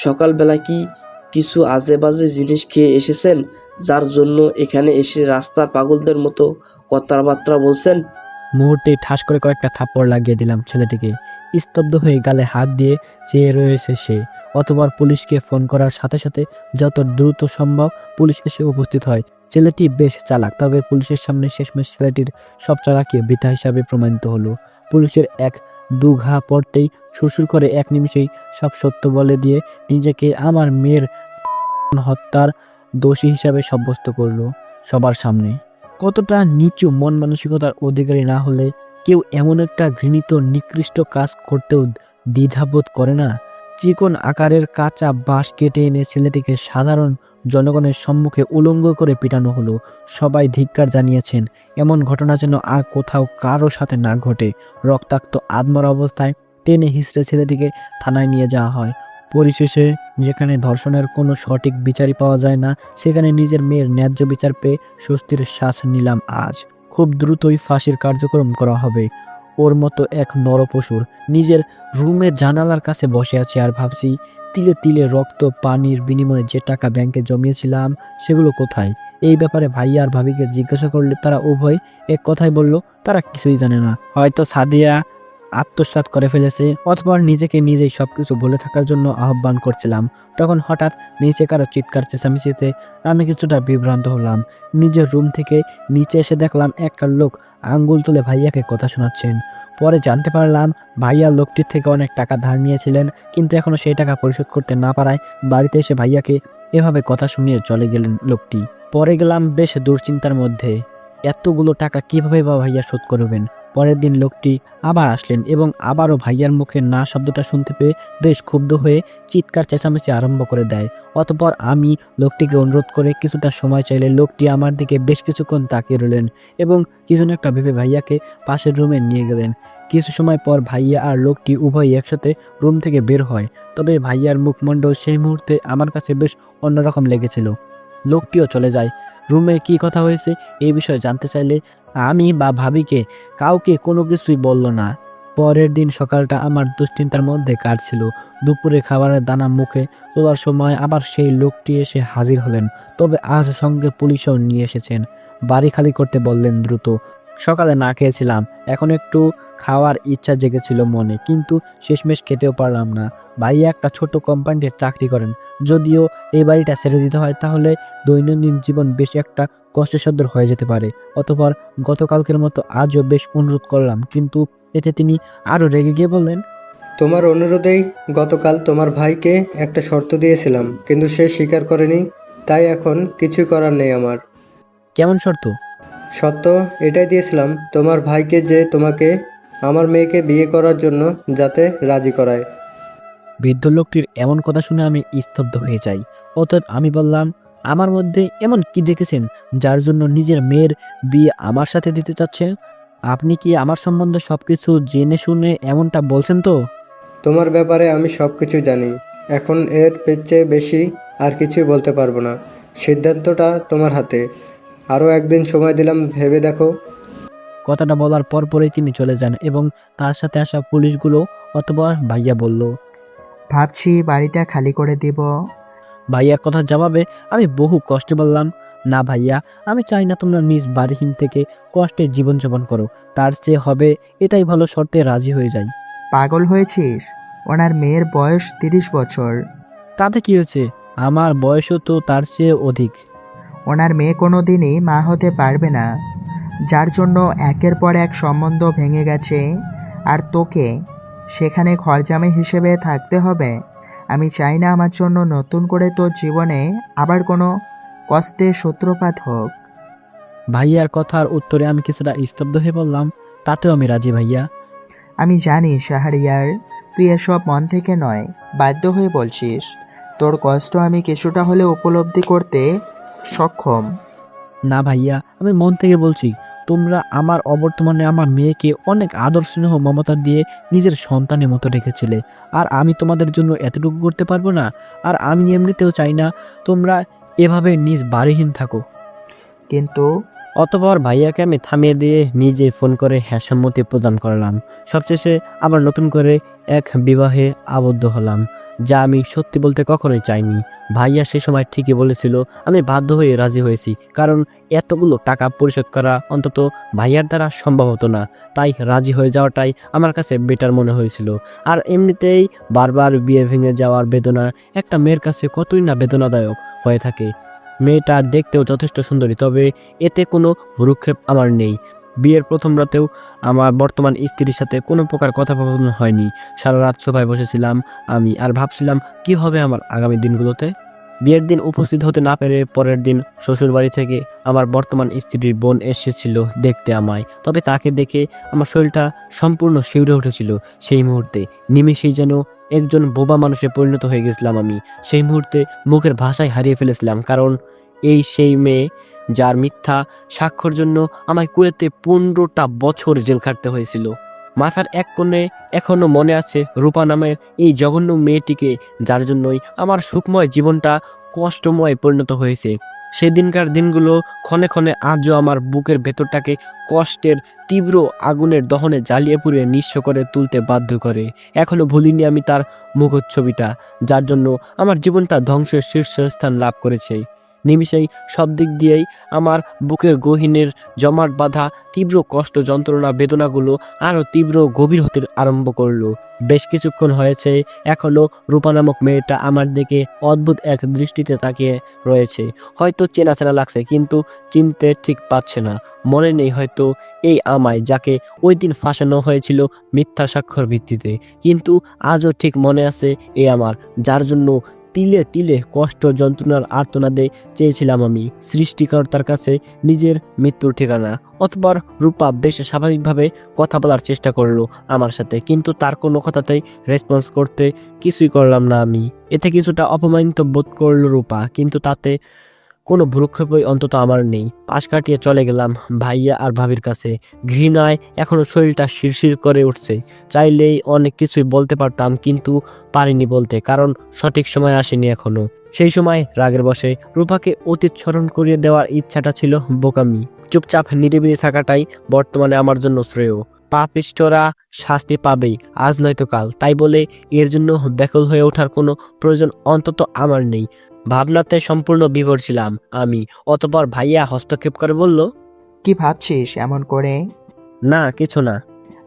সকালবেলা কি কিছু আজে বাজে জিনিস খেয়ে এসেছেন যার জন্য এখানে এসে রাস্তার পাগলদের মতো কথাবার্তা বলছেন? মুহূর্তে ঠাস করে কয়েকটা থাপ্পড় লাগিয়ে দিলাম ছেলেটিকে। স্তব্ধ হয়ে গালে হাত দিয়ে চেয়ে রয়েছে সে। অতবার পুলিশকে ফোন করার সাথে সাথে যত দ্রুত সম্ভব পুলিশ এসে উপস্থিত হয়। ছেলেটি বেশ চালাক, তবে পুলিশের সামনে শেষমেশ ছেলেটির সব চালাকি বৃথা হিসাবে প্রমাণিত হলো। পুলিশের এক দু ঘা পড়তেই সুরসুর করে এক নিমিষেই সব সত্য বলে দিয়ে নিজেকে আমার মেয়ের হত্যার দোষী হিসাবে সাব্যস্ত করলো সবার সামনে। কতটা নিচু মন মানসিকতার অধিকারী না হলে কেউ এমন একটা ঘৃণিত নিকৃষ্ট কাজ করতেও দ্বিধাবোধ করে না? চিকন আকারের কাঁচা বাঁশ কেটে এনে ছেলেটিকে সাধারণ জনগণের সম্মুখে উলঙ্গ করে পিটানো হলো। সবাই ধিক্কার জানিয়েছেন। এমন ঘটনা যেন আর কোথাও কারো সাথে না ঘটে। রক্তাক্ত আধমরা অবস্থায় টেনে হিঁচড়ে ছেলেটিকে থানায় নিয়ে যাওয়া হয়। পরিশেষে যেখানে ধর্ষণের কোনো সঠিক বিচারই পাওয়া যায় না, সেখানে নিজের মেয়ের ন্যায্য বিচার পেয়ে স্বস্তির শ্বাস নিলাম আজ। খুব দ্রুতই ফাঁসির কার্যক্রম করা হবে। ওর মতো এক নরপশুর নিজের রুমের জানালার কাছে বসে আছি আর ভাবছি, তিলে তিলে রক্ত পানির বিনিময়ে যে টাকা ব্যাংকে জমিয়েছিলাম সেগুলো কোথায়? এই ব্যাপারে ভাইয়া আর ভাবিকে জিজ্ঞাসা করলে তারা উভয় এক কথাই বলল, তারা কিছুই জানে না। হয়তো সাদিয়া আত্মসাৎ করে ফেলেছে, অথবা নিজেকে নিজেই সবকিছু ভুলে থাকার জন্য আহ্বান করছিলাম। তখন হঠাৎ নিচে কারো চিৎকার চেঁচামেচিতে আমি কিছুটা বিভ্রান্ত হলাম। নিজের রুম থেকে নিচে এসে দেখলাম একটা লোক আঙ্গুল তুলে ভাইয়াকে কথা শোনাচ্ছেন। পরে জানতে পারলাম ভাইয়া লোকটির থেকে অনেক টাকা ধার নিয়েছিলেন, কিন্তু এখনো সেই টাকা পরিশোধ করতে না পারায় বাড়িতে এসে ভাইয়াকে এভাবে কথা শুনিয়ে চলে গেলেন লোকটি। পরে গেলাম বেশ দুশ্চিন্তার মধ্যে, এতগুলো টাকা কিভাবে বা ভাইয়া শোধ করবেন। পরের দিন লোকটি আবার আসলেন এবং আবারও ভাইয়ার মুখে না শব্দটা শুনতে পেয়ে বেশ ক্ষুব্ধ হয়ে চিৎকার চেঁচামেচি আরম্ভ করে দেয়। অতঃপর আমি লোকটিকে অনুরোধ করে কিছুটা সময় চাইলে লোকটি আমার দিকে বেশ কিছুক্ষণ তাকিয়ে রইলেন এবং কিছু না একটা ভেবে ভাইয়াকে পাশের রুমে নিয়ে গেলেন। কিছু সময় পর ভাইয়া আর লোকটি উভয়ই একসাথে রুম থেকে বের হয়। তবে ভাইয়ার মুখমণ্ডল সেই মুহূর্তে আমার কাছে বেশ অন্যরকম লেগেছিল। লোকটিও চলে যায়। রুমে কি কথা হয়েছে এই বিষয়ে জানতে চাইলে আমি বা ভাবিকে কাউকে কোনো কিছুই বলল না। পরের দিন সকালটা আমার দুশ্চিন্তার মধ্যে কাটছিল। দুপুরে খাবারের দানা মুখে তোলার সময় আবার সেই লোকটি এসে হাজির হলেন। তবে আজ সঙ্গে পুলিশও নিয়ে এসেছেন। বাড়ি খালি করতে বললেন দ্রুত। সকালে না খেয়েছিলাম, এখন একটু খাওয়ার ইচ্ছা জেগেছিল মনে, কিন্তু শেষমেশ খেতেও পারলাম না। ভাইয়া একটা ছোট কোম্পানিতে চাকরি করেন। যদিও এই বাড়িটা ছেড়ে দিতে হয় তাহলে দৈনন্দিন জীবন বেশ একটা কষ্টসাধ্য হয়ে যেতে পারে। অতঃপর গতকালকের মতো আজও বেশ অনুরোধ করলাম, কিন্তু এতে তিনি আরও রেগে গিয়ে বললেন, তোমার অনুরোধেই গতকাল তোমার ভাইকে একটা শর্ত দিয়েছিলাম, কিন্তু সে স্বীকার করেনি, তাই এখন কিছুই করার নেই আমার। কেমন শর্ত? সত্য এটাই দিয়েছিলাম তোমার ভাইকে যে তোমাকে আমার মেয়েকে বিয়ে করার জন্য যাতে রাজি করায়। বৃদ্ধ লোকটির এমন কথা শুনে আমি স্তব্ধ হয়ে যাই। অতএব আমি বললাম, আমার মধ্যে এমন কি দেখেছেন যার জন্য নিজের মেয়ের বিয়ে আমার সাথে দিতে চাচ্ছেন? আপনি কি আমার সম্বন্ধে সবকিছু জেনে শুনে এমনটা বলছেন তো? তোমার ব্যাপারে আমি সব কিছু জানি। এখন এর চেয়ে বেশি আর কিছুই বলতে পারবো না। সিদ্ধান্তটা তোমার হাতে। আরও একদিন সময় দিলাম, ভেবে দেখো। কথাটা বলার পরপরই তিনি চলে যান এবং তার সাথে আসা পুলিশগুলো অতঃপর ভাইয়া বলল। ভাবছি বাড়িটা খালি করে দিব। ভাইয়ার কথার জবাবে আমি বহু কষ্টে বললাম, না ভাইয়া, আমি চাই না তোমরা নিজ বাড়িহীন থেকে কষ্টে জীবনযাপন করো। তার চেয়ে হবে এটাই ভালো, শর্তে রাজি হয়ে যাই। পাগল হয়েছিস? ওনার মেয়ের বয়স 30 বছর। তাতে কি হয়েছে? আমার বয়সও তো তার চেয়ে অধিক। ওনার মেয়ে কোনো দিনই মা হতে পারবে না, যার জন্য একের পর এক সম্বন্ধ ভেঙে গেছে। আর তোকে সেখানে ঘরজামাই হিসেবে থাকতে হবে। আমি চাই না আমার জন্য নতুন করে তোর জীবনে আবার কোনো কষ্টের সূত্রপাত হোক। ভাইয়ার কথার উত্তরে আমি কিছুটা স্তব্ধ হয়ে বললাম, তাতেও আমি রাজি ভাইয়া। আমি জানি শাহরিয়ার, তুই এসব মন থেকে নয়, বাধ্য হয়ে বলছিস। তোর কষ্ট আমি কিছুটা হলেও উপলব্ধি করতে সক্ষম। না ভাইয়া, আমি মন থেকে বলছি, তোমরা আমার অবর্তমানে আমার মেয়েকে অনেক আদর স্নেহ মমতা দিয়ে নিজের সন্তানের মতো রেখেছিলে, আর আমি তোমাদের জন্য এতটুকু করতে পারবো না? আর আমি এমনিতেও চাই না তোমরা এভাবে নিজ বাড়িহীন থাকো। কিন্তু অতঃপর ভাইয়াকে আমি থামিয়ে দিয়ে নিজে ফোন করে হ্যাঁ সম্মতি প্রদান করলাম। সবশেষে আবার নতুন করে এক বিবাহে আবদ্ধ হলাম, যা আমি সত্যি বলতে কখনোই চাইনি। ভাইয়া সে সময় ঠিকই বলেছিল, আমি বাধ্য হয়ে রাজি হয়েছি, কারণ এতগুলো টাকা পরিশোধ করা অন্তত ভাইয়ার দ্বারা সম্ভব হতো না। তাই রাজি হয়ে যাওয়াটাই আমার কাছে বেটার মনে হয়েছিল। আর এমনিতেই বারবার বিয়ে ভেঙে যাওয়ার বেদনা একটা মেয়ের কাছে কতই না বেদনাদায়ক হয়ে থাকে। মেয়েটা দেখতেও যথেষ্ট সুন্দরী, তবে এতে কোনো ভ্রুক্ষেপ আমার নেই। বিয়ের প্রথম রাতেও আমার বর্তমান স্ত্রীর সাথে কোনো প্রকার কথোপকথন হয়নি। সারা রাত সোফায় বসেছিলাম আমি, আর ভাবছিলাম কি হবে আমার আগামী দিনগুলোতে। বিয়ের দিন উপস্থিত হতে না পেরে পরের দিন শ্বশুর বাড়ি থেকে আমার বর্তমান স্ত্রীর বোন এসেছিল দেখতে আমায়। তবে তাকে দেখে আমার শরীরটা সম্পূর্ণ শিউরে উঠেছিল। সেই মুহূর্তে নিমেষেই যেন একজন বোবা মানুষে পরিণত হয়ে গেছিলাম আমি। সেই মুহূর্তে মুখের ভাষায় হারিয়ে ফেলেছিলাম, কারণ এই সেই মেয়ে যার মিথ্যা সাক্ষ্যর জন্য আমায় কুয়েতে 15টা বছর জেল খাটতে হয়েছিল। মাথার এক কোণে এখনো মনে আছে রূপা নামের এই জঘন্য মেয়েটিকে, যার জন্যই আমার সুখময় জীবনটা কষ্টময় পরিণত হয়েছে। সেদিনকার দিনগুলো ক্ষণে ক্ষণে আজও আমার বুকের ভেতরটাকে কষ্টের তীব্র আগুনের দহনে জ্বালিয়ে পুড়িয়ে নিঃস্ব করে তুলতে বাধ্য করে। এখনো ভুলিনি আমি তার মুখচ্ছবিটা, যার জন্য আমার জীবনটা ধ্বংসের শীর্ষস্থান লাভ করেছে। নিমিষেই সব দিক দিয়েই আমার বুকের গহীনের জমাট বাঁধা তীব্র কষ্ট যন্ত্রণা বেদনাগুলো আরও তীব্র গভীর হতে আরম্ভ করলো। বেশ কিছুক্ষণ হয়েছে এখনো রূপা নামক মেয়েটা আমার দিকে অদ্ভুত এক দৃষ্টিতে তাকিয়ে রয়েছে। হয়তো চেনা চেনা লাগছে, কিন্তু চিনতে ঠিক পাচ্ছে না। মনে নেই হয়তো এই আমায় যাকে ওই দিন ফাঁসানো হয়েছিল মিথ্যা সাক্ষ্যর ভিত্তিতে, কিন্তু আজও ঠিক মনে আছে এই আমার, যার জন্য তিলে তিলে কষ্ট যন্ত্রণার আর্তনাদে চেয়েছিলাম আমি সৃষ্টিকর্তার কাছে নিজের মৃত্যুর ঠিকানা। অতঃপর রূপা বেশ স্বাভাবিকভাবে কথা বলার চেষ্টা করলো আমার সাথে, কিন্তু তার কোনো কথাতেই রেসপন্স করতে কিছুই করলাম না আমি। এতে কিছুটা অপমানিত বোধ করলো রূপা, কিন্তু তাতে কোনো ভ্রুক্ষেপই অন্তত আমার নেই। পাশ কাটিয়ে চলে গেলাম ভাইয়া আর ভাবির কাছে। ঘৃণায় এখনো শরীরটা শিরশির করে উঠছে। চাইলেই অনেক কিছুই বলতে পারতাম, কিন্তু পারিনি বলতে, কারণ সঠিক সময় আসেনি এখনো। সেই সময় রাগের বশে রূপাকে অতীত স্মরণ করিয়ে দেওয়ার ইচ্ছাটা ছিল বোকামি। চুপচাপ নিরিবিলি থাকাটাই বর্তমানে আমার জন্য শ্রেয়। পাপিষ্ঠরা শাস্তি পাবেই, আজ নয়তো কাল। তাই বলে এর জন্য ব্যাকুল হয়ে ওঠার কোনো প্রয়োজন অন্তত আমার নেই। ভাবনাতে সম্পূর্ণ বিভোর ছিলাম আমি। অতঃপর ভাইয়া হস্তক্ষেপ করে বলল, কি ভাবছিস এমন করে? না কিছু না।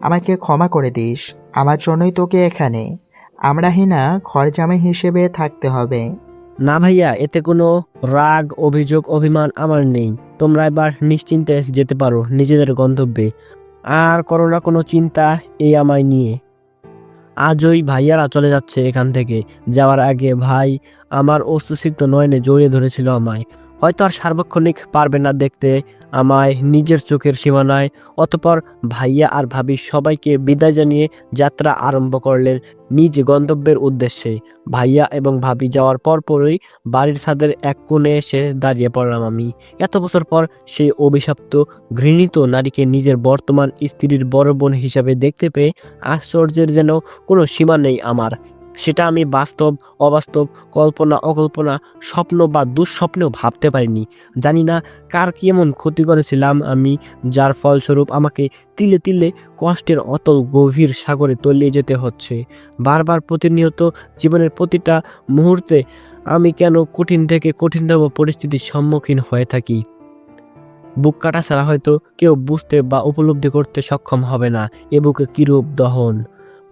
আমাকে ক্ষমা করে দিস, আমার জন্যই তোকে এখানে আমরাহীনা ঘরজামাই হিসেবে থাকতে হবে। না ভাইয়া, এতে কোনো রাগ অভিযোগ অভিমান আমার নেই। তোমরা এবার নিশ্চিন্তে যেতে পারো নিজেদের গন্তব্যে। আর করো না কোনো চিন্তা এই আমায় নিয়ে। আজই ভাইয়ারা চলে যাচ্ছে এখান থেকে। যাওয়ার আগে ভাই আমার অশ্রুসিক্ত নয়নে জড়িয়ে ধরেছিল আমায়। হয়তো আর সার্বক্ষণিক পারবে না দেখতে আমায় নিজের চোখের সীমানায়। অতপর ভাইয়া আর ভাবি সবাইকে বিদায় জানিয়ে যাত্রা আরম্ভ করলেন নিজ গন্তব্যের উদ্দেশ্যে। ভাইয়া এবং ভাবি যাওয়ার পরপরই বাড়ির ছাদের এক কোণে এসে দাঁড়িয়ে পড়লাম আমি। এত বছর পর সেই অভিশপ্ত ঘৃণিত নারীকে নিজের বর্তমান স্ত্রীর বড় বোন হিসাবে দেখতে পেয়ে আশ্চর্যের যেন কোনো সীমা নেই আমার। সেটা আমি বাস্তব, অবাস্তব, কল্পনা, অকল্পনা, স্বপ্ন বা দুঃস্বপ্নেও ভাবতে পারিনি। জানি না কার কি এমন ক্ষতি করেছিলাম আমি, যার ফলস্বরূপ আমাকে তিলে তিলে কষ্টের অতল গভীর সাগরে তলিয়ে যেতে হচ্ছে। বারবার প্রতিনিয়ত জীবনের প্রতিটা মুহূর্তে আমি কেন কঠিন থেকে কঠিনতম পরিস্থিতির সম্মুখীন হয়ে থাকি। বুক কাটা ছাড়া হয়তো কেউ বুঝতে বা উপলব্ধি করতে সক্ষম হবে না এ বুকে কিরূপ দহন।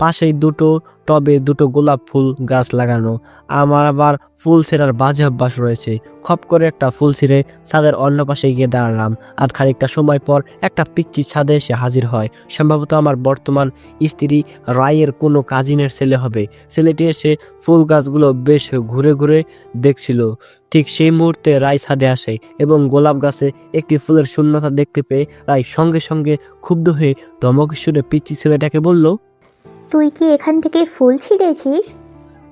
পাশেই দুটো টবে দুটো গোলাপ ফুল গাছ লাগানো। আমার আবার ফুল ছেঁড়ার বাজে অভ্যাস রয়েছে। খপ করে একটা ফুল ছিঁড়ে ছাদের অন্য পাশে গিয়ে দাঁড়ালাম। আর খানিকটা সময় পর একটা পিচ্চি ছাদে এসে হাজির হয়। সম্ভবত আমার বর্তমান স্ত্রী রায়ের কোনো কাজিনের ছেলে হবে। ছেলেটি এসে ফুল গাছগুলো বেশ ঘুরে ঘুরে দেখছিল। ঠিক সেই মুহূর্তে রায় ছাদে আসে এবং গোলাপ গাছে একটি ফুলের শূন্যতা দেখতে পেয়ে রায় সঙ্গে সঙ্গে ক্ষুব্ধ হয়ে ধমক সুরে পিচ্চি ছেলেটাকে বলল, তুই কি এখান থেকে ফুল ছিঁড়েছিস?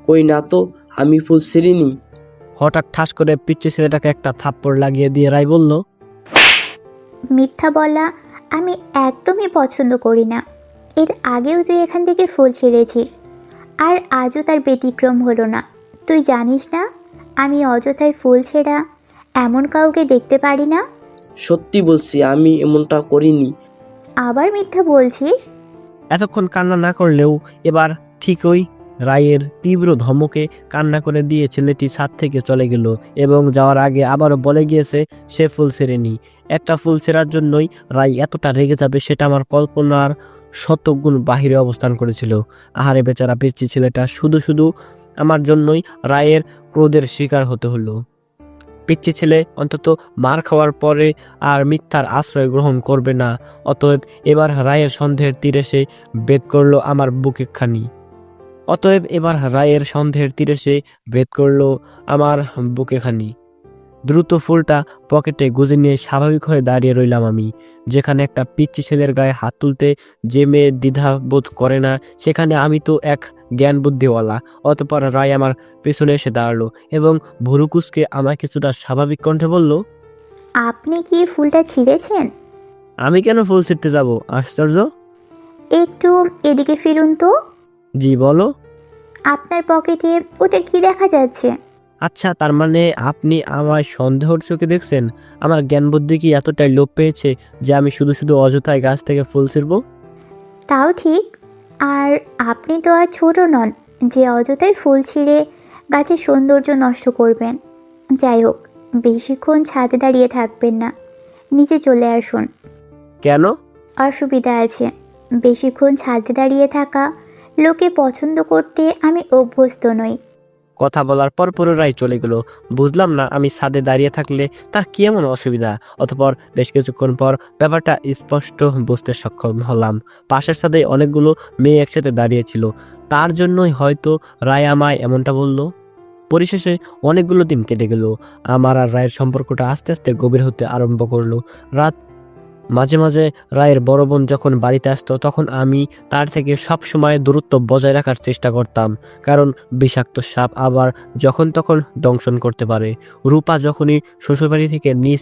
কই না তো, আমি ফুল ছিঁড়িনি। হঠাৎ ঠাস করে পিচ্চি ছেলেটাকে একটা থাপ্পড় লাগিয়ে দিয়ে রায় বলল, মিথ্যা বলা আমি একদমই পছন্দ করি না। এর আগেও তুই এখান থেকে ফুল ছিঁড়েছিস, আর আজও তার ব্যতিক্রম হলো না। তুই জানিস না আমি অযথায় ফুল ছেঁড়া এমন কাউকে দেখতে পারি না। সত্যি বলছি, আমি এমনটা করিনি। আবার মিথ্যা বলছিস? এতক্ষণ কান্না না করলেও এবার ঠিকই রায়ের তীব্র ধমকে কান্না করে দিয়ে ছেলেটি ছাদ থেকে চলে গেল এবং যাওয়ার আগে আবারও বলে গিয়েছে সে ফুল ছেড়েনি। একটা ফুল ছেঁড়ার জন্যই রায় এতটা রেগে যাবে সেটা আমার কল্পনার শতগুণ বাহিরে অবস্থান করেছিল। আহারে বেচারা পিচ্চি ছেলেটা, শুধু শুধু আমার জন্যই রায়ের ক্রোধের শিকার হতে হলো। পিচ্চি ছেলে অন্তত মার খাওয়ার পরে আর মিথ্যার আশ্রয় গ্রহণ করবে না। অতএব এবার রায়ের সন্দেহের তীরে সে ভেদ করলো আমার বুকে খানি। দ্রুত ফুলটা পকেটে গুজে নিয়ে স্বাভাবিক হয়ে দাঁড়িয়ে রইলাম আমি। যেখানে একটা পিচ্চি ছেলের গায়ে হাত তুলতে যে মেয়ে দ্বিধা বোধ করে না, সেখানে আমি তো এক জ্ঞান বুদ্ধিওয়ালা। অতঃপর রায় আমার পেছনে এসে দাঁড়ালো এবং ভুরুকুসকে আমায় কিছুটা স্বাভাবিক কণ্ঠে বলল, আপনি কি ফুলটা ছিঁড়েছেন? আমি কেন ফুল ছিঁড়তে যাব? আশ্চর্য। একটু এদিকে ফিরুন তো। জি বলো। আপনার পকেটে ওটা কি দেখা যাচ্ছে? আচ্ছা, তার মানে আপনি আমায় সন্দেহর চোখে দেখছেন? আমার জ্ঞান বুদ্ধি কি এতটাই লোপ পেয়েছে যে আমি শুধু শুধু অযথায় গাছ থেকে ফুল ছিঁড়ব? তাও ঠিক, আর আপনি তো আর ছোট নন যে অযথাই ফুল ছিঁড়ে গাছের সৌন্দর্য নষ্ট করবেন। যাই হোক, বেশিক্ষণ ছাদে দাঁড়িয়ে থাকবেন না, নিচে চলে আসুন। কেন? অসুবিধা আছে। বেশিক্ষণ ছাদে দাঁড়িয়ে থাকা লোকে পছন্দ করতে আমি অভ্যস্ত নই। কথা বলার পর পুনরায় চলে গেল। বুঝলাম না আমি ছাদে দাঁড়িয়ে থাকলে তার কি এমন অসুবিধা। অতঃপর বেশ কিছুক্ষণ পর ব্যাপারটা স্পষ্ট বুঝতে সক্ষম হলাম। পাশের ছাদে অনেকগুলো মেয়ে একসাথে দাঁড়িয়েছিল, তার জন্যই হয়তো রায় আমায় এমনটা বলল। পরিশেষে অনেকগুলো দিন কেটে গেল। আমার আর রায়ের সম্পর্কটা আস্তে আস্তে গভীর হতে আরম্ভ করলো। রাত মাঝে মাঝে রায়ের বড় বোন যখন বাড়িতে আসতো তখন আমি তার থেকে সব সময় দূরত্ব বজায় রাখার চেষ্টা করতাম, কারণ বিষাক্ত সাপ আবার যখন তখন দংশন করতে পারে। রূপা যখনই শ্বশুরবাড়ি থেকে নিজ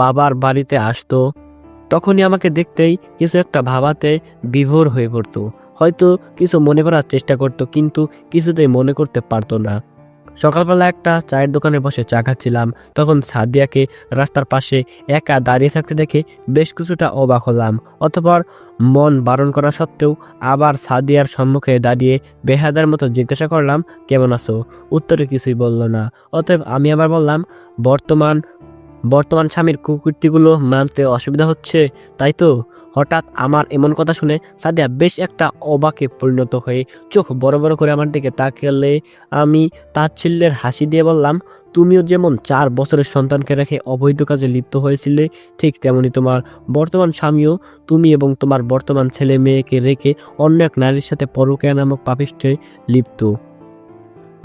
বাবার বাড়িতে আসতো তখনই আমাকে দেখতেই কিছু একটা ভাবাতে বিভোর হয়ে পড়তো। হয়তো কিছু মনে করার চেষ্টা করতো, কিন্তু কিছুতেই মনে করতে পারতো না। সকালবেলা একটা চায়ের দোকানে বসে চা খাচ্ছিলাম, তখন সাদিয়াকে রাস্তার পাশে একা দাঁড়িয়ে থাকতে দেখে বেশ কিছুটা অবাক হলাম। অতঃপর মন বারণ করা সত্ত্বেও আবার সাদিয়ার সম্মুখে দাঁড়িয়ে বেহাদার মতো জিজ্ঞাসা করলাম, কেমন আছো? উত্তরে কিছুই বলল না। অতএব আমি আবার বললাম, বর্তমান স্বামীর কুকীর্তিগুলো মানতে অসুবিধা হচ্ছে, তাই তো? হঠাৎ আমার এমন কথা শুনে সাদিয়া বেশ একটা অবাকে পরিণত হয়ে চোখ বড় বড় করে আমার দিকে তাকালে আমি তাচ্ছিল্যের হাসি দিয়ে বললাম, তুমিও যেমন 4 বছরের সন্তানকে রেখে অবৈধ কাজে লিপ্ত হয়েছিলে, ঠিক তেমনি তোমার বর্তমান স্বামীও তুমি এবং তোমার বর্তমান ছেলে মেয়েকে রেখে অন্য এক নারীর সাথে পরকীয়া নামক পাপিষ্ঠে লিপ্ত।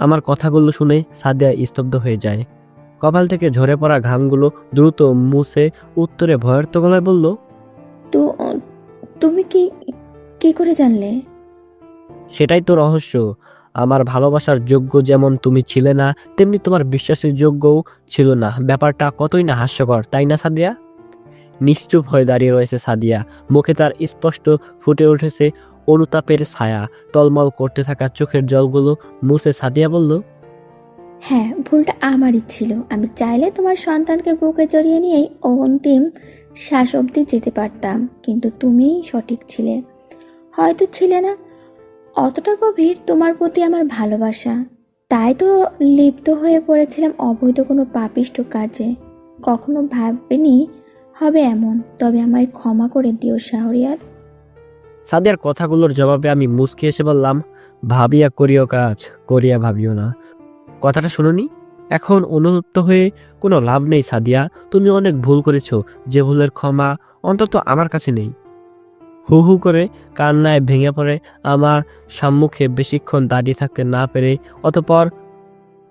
আমার কথাগুলো শুনে সাদিয়া স্তব্ধ হয়ে যায়। কপাল থেকে ঝরে পড়া ঘামগুলো দ্রুত মুছে উত্তরে ভয়ার্ত গলায় বলল, তো তুমি কি কি করে জানলে? সেটাই তো রহস্য। আমার ভালোবাসার যোগ্য যেমন তুমি ছিলে না, তেমনি তোমার বিশ্বাসের যোগ্যও ছিল না। ব্যাপারটা কতই না হাস্যকর, তাই না সাদিয়া? নিশ্চুপ হয়ে দাঁড়িয়ে রয়েছে সাদিয়া। মুখে তার স্পষ্ট ফুটে উঠেছে অনুতাপের ছায়া। টলমল করতে থাকা চোখের জলগুলো মুছে সাদিয়া বলল, হ্যাঁ, ভুলটা আমারই ছিল। আমি চাইলে তোমার সন্তানকে বুকে জড়িয়ে নিয়েই অন্তিম শ্বাস অবধি যেতে পারতাম, কিন্তু তুমিই সঠিক ছিলে। হয়তো ছিলে না অতটা গভীর তোমার প্রতি আমার ভালোবাসা, তাই তো লিপ্ত হয়ে পড়েছিলাম অবৈধ কোনো পাপিষ্ঠ কাজে। কখনো ভাবিনি হবে এমন। তবে আমায় ক্ষমা করে দিও শাহরিয়ার। সাদিয়ার কথাগুলোর জবাবে আমি মুচকি এসে বললাম, ভাবিয়া করিও কাজ, করিয়া ভাবিও না। কথাটা শুনুনি? এখন অনুতপ্ত হয়ে কোনো লাভ নেই সাদিয়া। তুমি অনেক ভুল করেছো, যে ভুলের ক্ষমা অন্তত আমার কাছে নেই। হু হু করে কান্নায় ভেঙে পড়ে আমার সম্মুখে বেশিক্ষণ দাঁড়িয়ে থাকতে না পেরে অতঃপর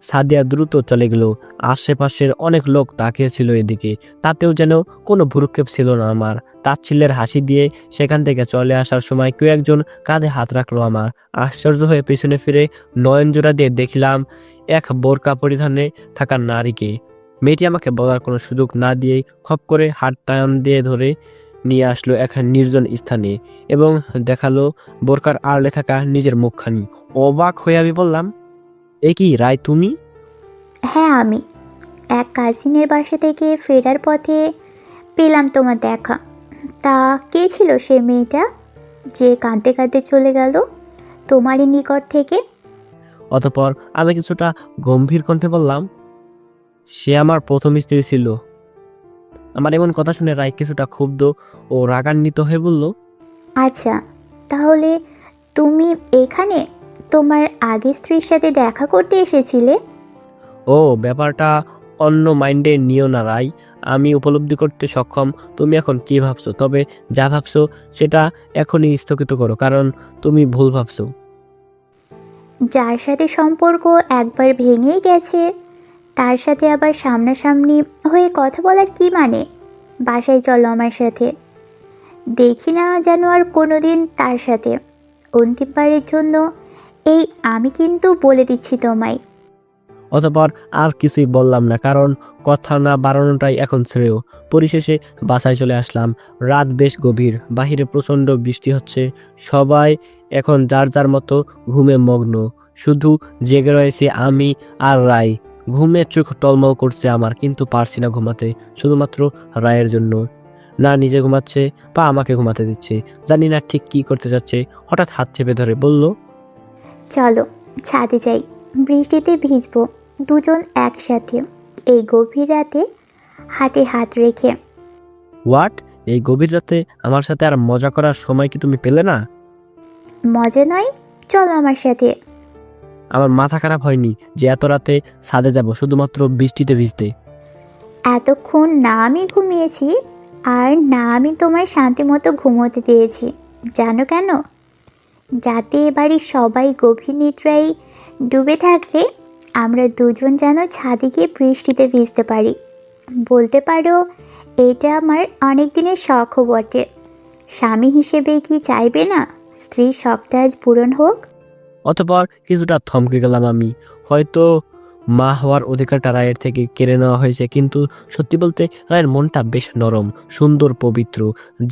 সাদিয়া দ্রুত চলে গেল। আশেপাশের অনেক লোক তাকিয়েছিল এদিকে, তাতেও যেন কোনো ভ্রুক্ষেপ ছিল না আমার। তাচ্ছিল্যের হাসি দিয়ে সেখান থেকে চলে আসার সময় কেউ একজন কাঁধে হাত রাখলো আমার। আশ্চর্য হয়ে পিছনে ফিরে নয়নজোড়া দিয়ে দেখলাম এক বোরকা পরিধানে থাকা নারীকে। মেয়েটি আমাকে বলার কোনো সুযোগ না দিয়েই খপ করে হাত টান দিয়ে ধরে নিয়ে আসলো এক নির্জন স্থানে এবং দেখালো বোরকার আড়লে থাকা নিজের মুখখানি। অবাক হয়ে আমি বললাম, এ কি রায় তুমি? হ্যাঁ, আমি এক কাজিনের বাসা থেকে ফেরার পথে পেলাম তোমার দেখা। তা কে ছিল সে মেয়েটা যে কাঁদতে কাঁদতে চলে গেল তোমারই নিকট থেকে? অতঃপর আমি কিছুটা গম্ভীর কণ্ঠে বললাম, সে আমার প্রথম স্ত্রী ছিল। আমার এমন কথা শুনে রায় কিছুটা ক্ষুব্ধ ও রাগান্বিত হয়ে বলল, আচ্ছা, তাহলে তুমি এখানে তোমার আগের স্ত্রীর সাথে দেখা করতে এসেছিলে? ও ব্যাপারটা অন্য মাইন্ডে নিও না রায়। আমি উপলব্ধি করতে সক্ষম তুমি এখন কি ভাবছো, তবে যা ভাবছো সেটা এখনই স্থগিত করো, কারণ তুমি ভুল ভাবছো। যার সাথে সম্পর্ক একবার ভেঙেই গেছে তার সাথে আবার সামনাসামনি হয়ে কথা বলার কি মানে? বাসায় চলো আমার সাথে। দেখি না যেন আর কোনোদিন তার সাথে। অন্তিমবারের জন্য এই আমি কিন্তু বলে দিচ্ছি তোমায়। অতঃপর আর কিছুই বললাম না, কারণ কথা না বাড়ানোটাই এখন শ্রেয়। পরিশেষে বাসায় চলে আসলাম। রাত বেশ গভীর, বাহিরে প্রচণ্ড বৃষ্টি হচ্ছে। সবাই এখন যার যার মতো ঘুমে মগ্ন। শুধু জেগে রয়েছে আমি আর রায়। ঘুমে চোখ টলমল করছে আমার, কিন্তু পারছি না ঘুমাতে, শুধুমাত্র রায়ের জন্য। না নিজে ঘুমাচ্ছে, বা আমাকে ঘুমাতে দিচ্ছে, জানি না ঠিক কি করতে যাচ্ছে। হঠাৎ হাত চেপে ধরে বলল, চলো ছাদে যাই, বৃষ্টিতে ভিজবো দুজন একসাথে এই গভীর রাতে হাতে হাত রেখে। হোয়াট? এই গভীর রাতে আমার সাথে আর মজা করার সময় কি তুমি পেলে না? মজা নয়, চলো আমার সাথে। আমার মাথা খারাপ হয়নি যে এত রাতে ছাদে যাব শুধুমাত্র বৃষ্টিতে ভিজতে? এতক্ষণ না আমি ঘুমিয়েছি আর না আমি তোমার শান্তি মতো ঘুমোতে দিয়েছি। জানো কেন? যাতে বাড়ির সবাই গভীর নিদ্রায় ডুবে থাকলে আমরা দুজন যেন ছাদে গিয়ে বৃষ্টিতে ভিজতে পারি। বলতে পারো এটা আমার অনেক দিনের শখও বটে। স্বামী হিসেবে কি চাইবে না স্ত্রীর শখটা আজ পূরণ হোক? অতঃপর কিছুটা থমকে গেলাম আমি। হয়তো মা হওয়ার অধিকারটা রায়ের থেকে কেড়ে নেওয়া হয়েছে, কিন্তু সত্যি বলতে রায়ের মনটা বেশ নরম, সুন্দর, পবিত্র,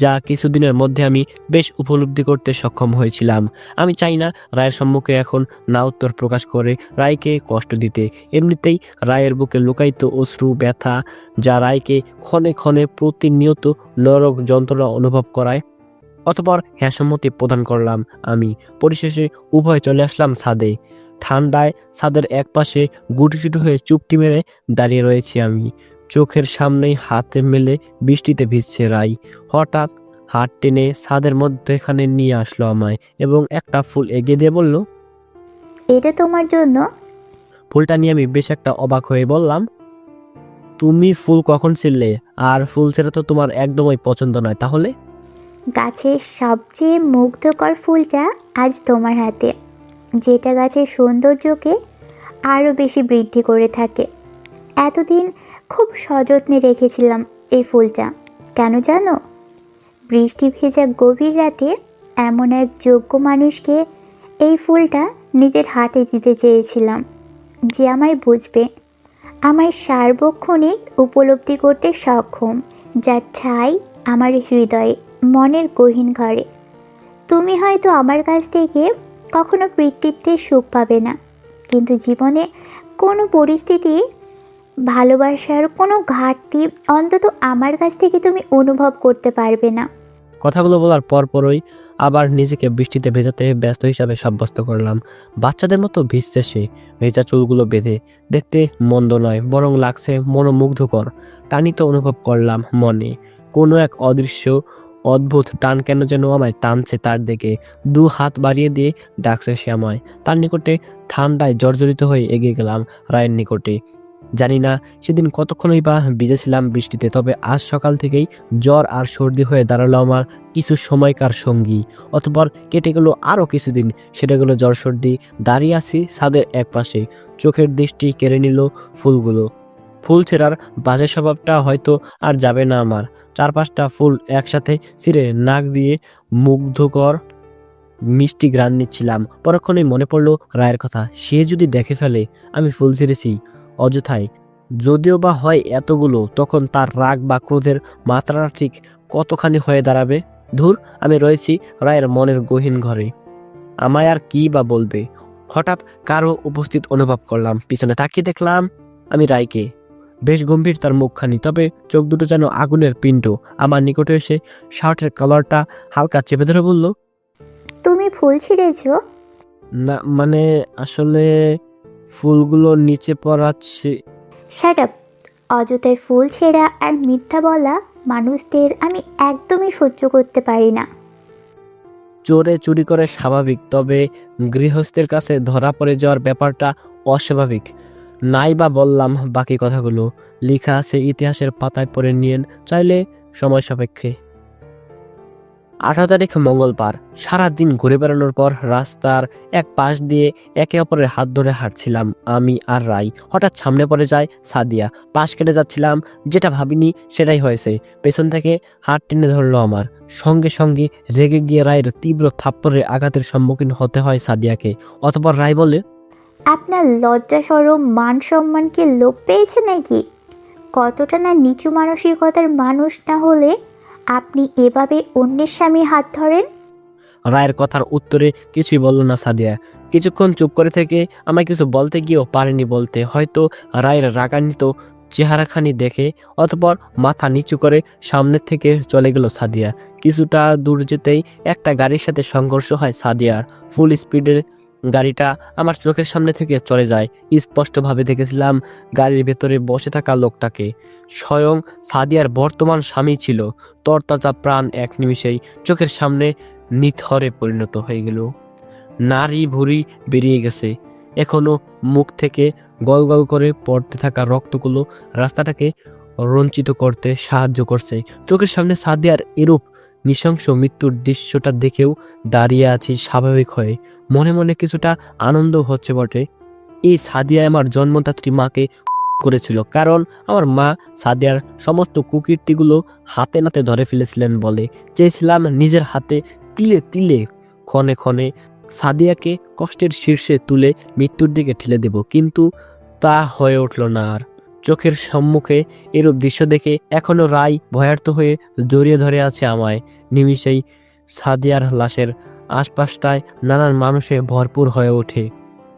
যা কিছুদিনের মধ্যে আমি বেশ উপলব্ধি করতে সক্ষম হয়েছিলাম। আমি চাই না রায়ের সম্মুখে এখন না উত্তর প্রকাশ করে রায়কে কষ্ট দিতে। এমনিতেই রায়ের বুকে লুকায়িত অশ্রু, ব্যথা, যা রায়কে ক্ষণে ক্ষণে প্রতিনিয়ত নরক যন্ত্রণা অনুভব করায়। অতঃপর হ্যাঁ সম্মতি প্রদান করলাম আমি। পরিশেষে উভয় চলে আসলাম ছাদে। ঠান্ডায় ছাদের এক পাশে গুটিসুটি হয়ে চুপটি মেরে দাঁড়িয়ে রয়েছি আমি। চোখের সামনেই হাতে মেলে বৃষ্টিতে ভিজছে রাই। হঠাৎ হাত টেনে ছাদের মধ্যেখানে নিয়ে আসলো আমায় এবং একটা ফুল এগিয়ে দিয়ে বলল, এটা তোমার জন্য। ফুলটা নিয়ে আমি বেশ একটা অবাক হয়ে বললাম, তুমি ফুল কখন ছিললে? আর ফুল ছেড়া তো তোমার একদমই পছন্দ নয়, তাহলে? গাছের সবচেয়ে মুগ্ধকর ফুলটা আজ তোমার হাতে, যেটা গাছের সৌন্দর্যকে আরও বেশি বৃদ্ধি করে থাকে। এতদিন খুব সযত্নে রেখেছিলাম এই ফুলটা। কেন জানো? বৃষ্টি ভেজা গভীর রাতে এমন এক যোগ্য মানুষকে এই ফুলটা নিজের হাতে দিতে চেয়েছিলাম, যে আমায় বুঝবে, আমায় সার্বক্ষণিক উপলব্ধি করতে সক্ষম, যার ঠাঁই আমার হৃদয়ে, মনের গহীন ঘরে। তুমি হয়তো আমার কাছ থেকে কখনো কৃতিত্বের সুখ পাবে না, কিন্তু জীবনে কোনো পরিস্থিতি, ভালোবাসার কোনো ঘাটতি অন্তত আমার কাছ থেকে তুমি অনুভব করতে পারবে না। কথাগুলো বলার পরপরই আবার নিজেকে বৃষ্টিতে ভেজাতে ব্যস্ত হিসাবে সাব্যস্ত করলাম। বাচ্চাদের মতো ভিজছে সে, ভেজা চুলগুলো বেঁধে। দেখতে মন্দ নয়, বরং লাগছে মনোমুগ্ধকর। টানিতে অনুভব করলাম মনে কোনো এক অদৃশ্য অদ্ভুত টান কেন যেন আমায় টানছে তার দিকে। দু হাত বাড়িয়ে দিয়ে ডাকছে সে আমায়। তার নিকটে ঠান্ডায় জর্জরিত হয়ে এগিয়ে গেলাম রায়ের নিকটে। জানি না সেদিন কতক্ষণই বা ভিজেছিলাম বৃষ্টিতে, তবে আজ সকাল থেকেই জ্বর আর সর্দি হয়ে দাঁড়ালো আমার কিছু সময়কার সঙ্গী। অতঃপর কেটে গেল আরও কিছুদিন, সেটা গেল জ্বর সর্দি। দাঁড়িয়ে আছি ছাদের এক পাশে, চোখের দৃষ্টি কেড়ে নিল ফুলগুলো। ফুল ছেঁড়ার বাজে স্বভাবটা হয়তো আর যাবে না আমার। 4-5টা ফুল একসাথে ছিঁড়ে নাক দিয়ে মুগ্ধকর মিষ্টি ঘ্রাণ নিচ্ছিলাম। পরক্ষণেই মনে পড়লো রায়ের কথা। সে যদি দেখে ফেলে আমি ফুল ছিঁড়েছি অযথায়, যদিও বা হয় এতগুলো, তখন তার রাগ বা ক্রোধের মাত্রাটা ঠিক কতখানি হয়ে দাঁড়াবে। ধুর, আমি রয়েছি রায়ের মনের গহীন ঘরে, আমায় আর কি বা বলবে। হঠাৎ কারো উপস্থিত অনুভব করলাম। পিছনে তাকিয়ে দেখলাম আমি রায়কে। বেশ গম্ভীর তার মুখখানি, তবে চোখ দুটো যেন আগুনের পিণ্ড। আমার নিকটে এসে শার্টের কলারটা হালকা চেপে ধরে বলল, তুমি ফুল ছিঁড়েছো? না মানে আসলে ফুলগুলো নিচে পড়াচ্ছে। Shut up! অযথায় ফুল ছেঁড়া আর মিথ্যা বলা মানুষদের আমি একদমই সহ্য করতে পারি না। চোরে চুরি করে স্বাভাবিক, তবে গৃহস্থের কাছে ধরা পড়ে যাওয়ার ব্যাপারটা অস্বাভাবিক। নাই বা বললাম বাকি কথাগুলো, লেখা আছে ইতিহাসের পাতায়, পড়ে নিয়েন চাইলে সময় সাপেক্ষে। 18 তারিখ মঙ্গলবার। সারাদিন ঘুরে বেড়ানোর পর রাস্তার এক পাশ দিয়ে একে অপরের হাত ধরে হাঁটছিলাম আমি আর রাই। হঠাৎ সামনে পড়ে যায় সাদিয়া। পাশ কেটে যাচ্ছিলাম, যেটা ভাবিনি সেটাই হয়েছে। পেছন থেকে হাত টেনে ধরলো আমার। সঙ্গে সঙ্গে রেগে গিয়ে রায়ের তীব্র থাপ্পড়ে আঘাতের সম্মুখীন হতে হয় সাদিয়াকে। অতঃপর রায় বলে, আপনার লজ্জা সরম মান সম্মানকে লোপ পেয়েছে নাকি? কতটা না নিচু মানসিকতার মানুষ না হলে আপনি এভাবে অন্যের স্বামীর হাত ধরেন? রায়ের কথার উত্তরে কিছুই বলল না সাদিয়া। কিছুক্ষণ চুপ করে থেকে আমায় কিছু বলতে গিয়েও পারেনি বলতে। হয়তো রায়ের রাগান্বিত চেহারাখানি দেখে। অতঃপর মাথা নিচু করে সামনের থেকে চলে গেল সাদিয়া। কিছুটা দূর যেতেই একটা গাড়ির সাথে সংঘর্ষ হয় সাদিয়ার। ফুল স্পিডের গাড়িটা আমার চোখের সামনে থেকে চলে যায়। স্পষ্টভাবে দেখেছিলাম গাড়ির ভেতরে বসে থাকা লোকটাকে। স্বয়ং সাদিয়ার বর্তমান স্বামী ছিল। তরতাজা প্রাণ এক নিমিষেই চোখের সামনে নিথরে পরিণত হয়ে গেল। নাড়ি ভুঁড়ি বেরিয়ে গেছে। এখনো মুখ থেকে গল গল করে পড়তে থাকা রক্তগুলো রাস্তাটাকে রঞ্চিত করতে সাহায্য করছে। চোখের সামনে সাদিয়ার এরূপ নৃশংস মৃত্যুর দৃশ্যটা দেখেও দাঁড়িয়ে আছি স্বাভাবিক হয়ে। মনে মনে কিছুটা আনন্দ হচ্ছে বটে। এই সাদিয়া আমার জন্মদাত্রী মাকে করেছিল, কারণ আমার মা সাদিয়ার সমস্ত কুকীর্তিগুলো হাতে নাতে ধরে ফেলেছিলেন বলে। চেয়েছিলাম নিজের হাতে তিলে তিলে ক্ষণে ক্ষণে সাদিয়াকে কষ্টের শীর্ষে তুলে মৃত্যুর দিকে ঠেলে দেব, কিন্তু তা হয়ে উঠল না আর। চোখের সম্মুখে এরূপ দৃশ্য দেখে এখনো রায় ভয়ার্ত হয়ে জড়িয়ে ধরে আছে আমায়। নিমিষেই সাদিয়ার লাশের আশপাশটায় নানান মানুষে ভরপুর হয়ে ওঠে।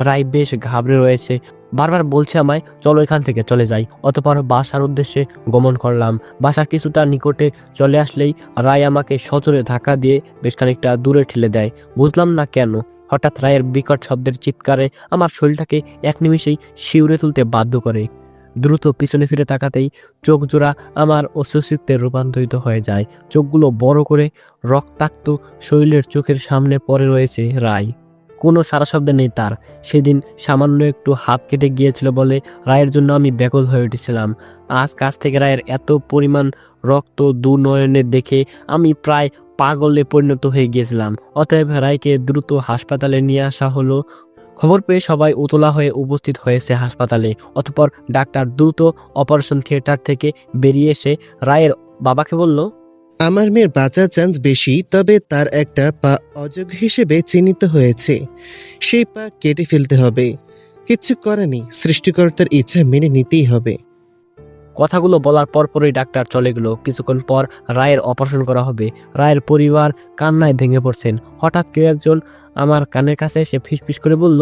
রায় বেশ ঘাবড়ে রয়েছে, বারবার বলছে আমায় চলো এখান থেকে চলে যাই। অতঃপর বাসার উদ্দেশ্যে গমন করলাম। বাসা কিছুটা নিকটে চলে আসলেই রায় আমাকে সজোরে ধাক্কা দিয়ে বেশ খানিকটা দূরে ঠেলে দেয়। বুঝলাম না কেন। হঠাৎ রায়ের বিকট শব্দের চিৎকারে আমার শরীরটাকে এক নিমিষেই শিউরে তুলতে বাধ্য করে। দ্রুত পিছনে ফিরে তাকাতেই চোখ জোড়া আমার অশ্রুসিক্তে রূপান্তরিত হয়ে যায়। চোখগুলো বড় করে রক্তাক্ত শরীরের চোখের সামনে পড়ে রয়েছে রায়। কোনো সারা শব্দ নেই তার। সেদিন সামান্য একটু হাত কেটে গিয়েছিল বলে রায়ের জন্য আমি ব্যাকুল হয়ে উঠেছিলাম। আজ কাছ থেকে রায়ের এত পরিমাণ রক্ত দু নয়নে দেখে আমি প্রায় পাগলে পরিণত হয়ে গিয়েছিলাম। অতএব রায়কে দ্রুত হাসপাতালে নিয়ে আসা হলো। খবর পেয়ে সবাই উতলা হয়ে উপস্থিত হয়েছে হাসপাতালে। অতঃপর ডাক্তার দ্রুত অপারেশন থিয়েটার থেকে বেরিয়ে এসে রায়ের বাবাকে বলল, আমার মেয়ের বাঁচার চান্স বেশি, তবে তার একটা পা অযোগ্য হিসেবে চিহ্নিত হয়েছে। সেই পা কেটে ফেলতে হবে। কিচ্ছু করার নেই, সৃষ্টিকর্তার ইচ্ছা মেনে নিতেই হবে। কথাগুলো বলার পরপরই ডাক্তার চলে গেল। কিছুক্ষণ পর রায়ের অপারেশন করা হবে। রায়ের পরিবার কান্নায় ভেঙে পড়ছেন। হঠাৎ কেউ একজন আমার কানের কাছে এসে ফিসফিস করে বলল,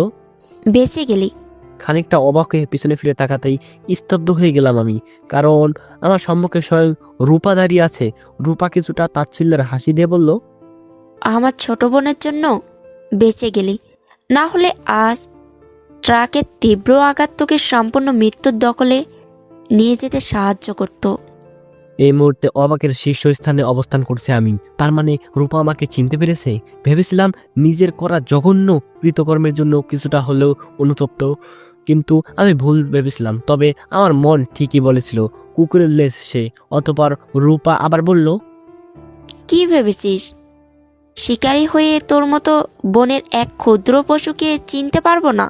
বেঁচে গেলি। খানিকটা অবাক হয়ে পিছনে ফিরে তাকাতেই স্তব্ধ হয়ে গেলাম আমি, কারণ আমার সম্মুখে স্বয়ং রূপা দাঁড়িয়ে আছে। রূপা কিছুটা তাচ্ছিল্যের হাসি দিয়ে বলল, আমার ছোট বোনের জন্য বেঁচে গেলি, না হলে আজ ট্রাকের তীব্র আঘাত তোকে সম্পূর্ণ মৃত্যুর দখলে নিয়ে যেতে সাহায্য করত। এই মুহূর্তে অবাকের শীর্ষস্থানে অবস্থান করছে আমি। তার মানে রূপা আমাকে চিনতে পেরেছে। ভেবেছিলাম নিজের করা জঘন্য কৃতকর্মের জন্য কিছুটা হলেও অনুতপ্ত, কিন্তু আমি ভুল ভেবেছিলাম। তবে আমার মন ঠিকই বলেছিল কুকুরের লেজ সে। অতঃপর রূপা আবার বলল, কি ভেবেছিস শিকারী হয়ে তোর মতো বনের এক ক্ষুদ্র পশুকে চিনতে পারবো না?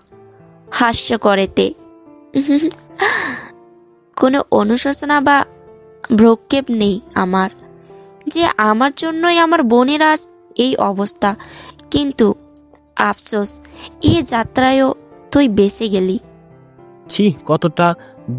হাস্যকর এতে। কোনো অনুশোচনা বা ভ্রক্ষেপ নেই আমার, যে আমার জন্যই আমার বোনের আজ এই অবস্থা। কিন্তু আফসোস, এ যাত্রায়ও তুই বেঁচে গেলি। ছি, কতটা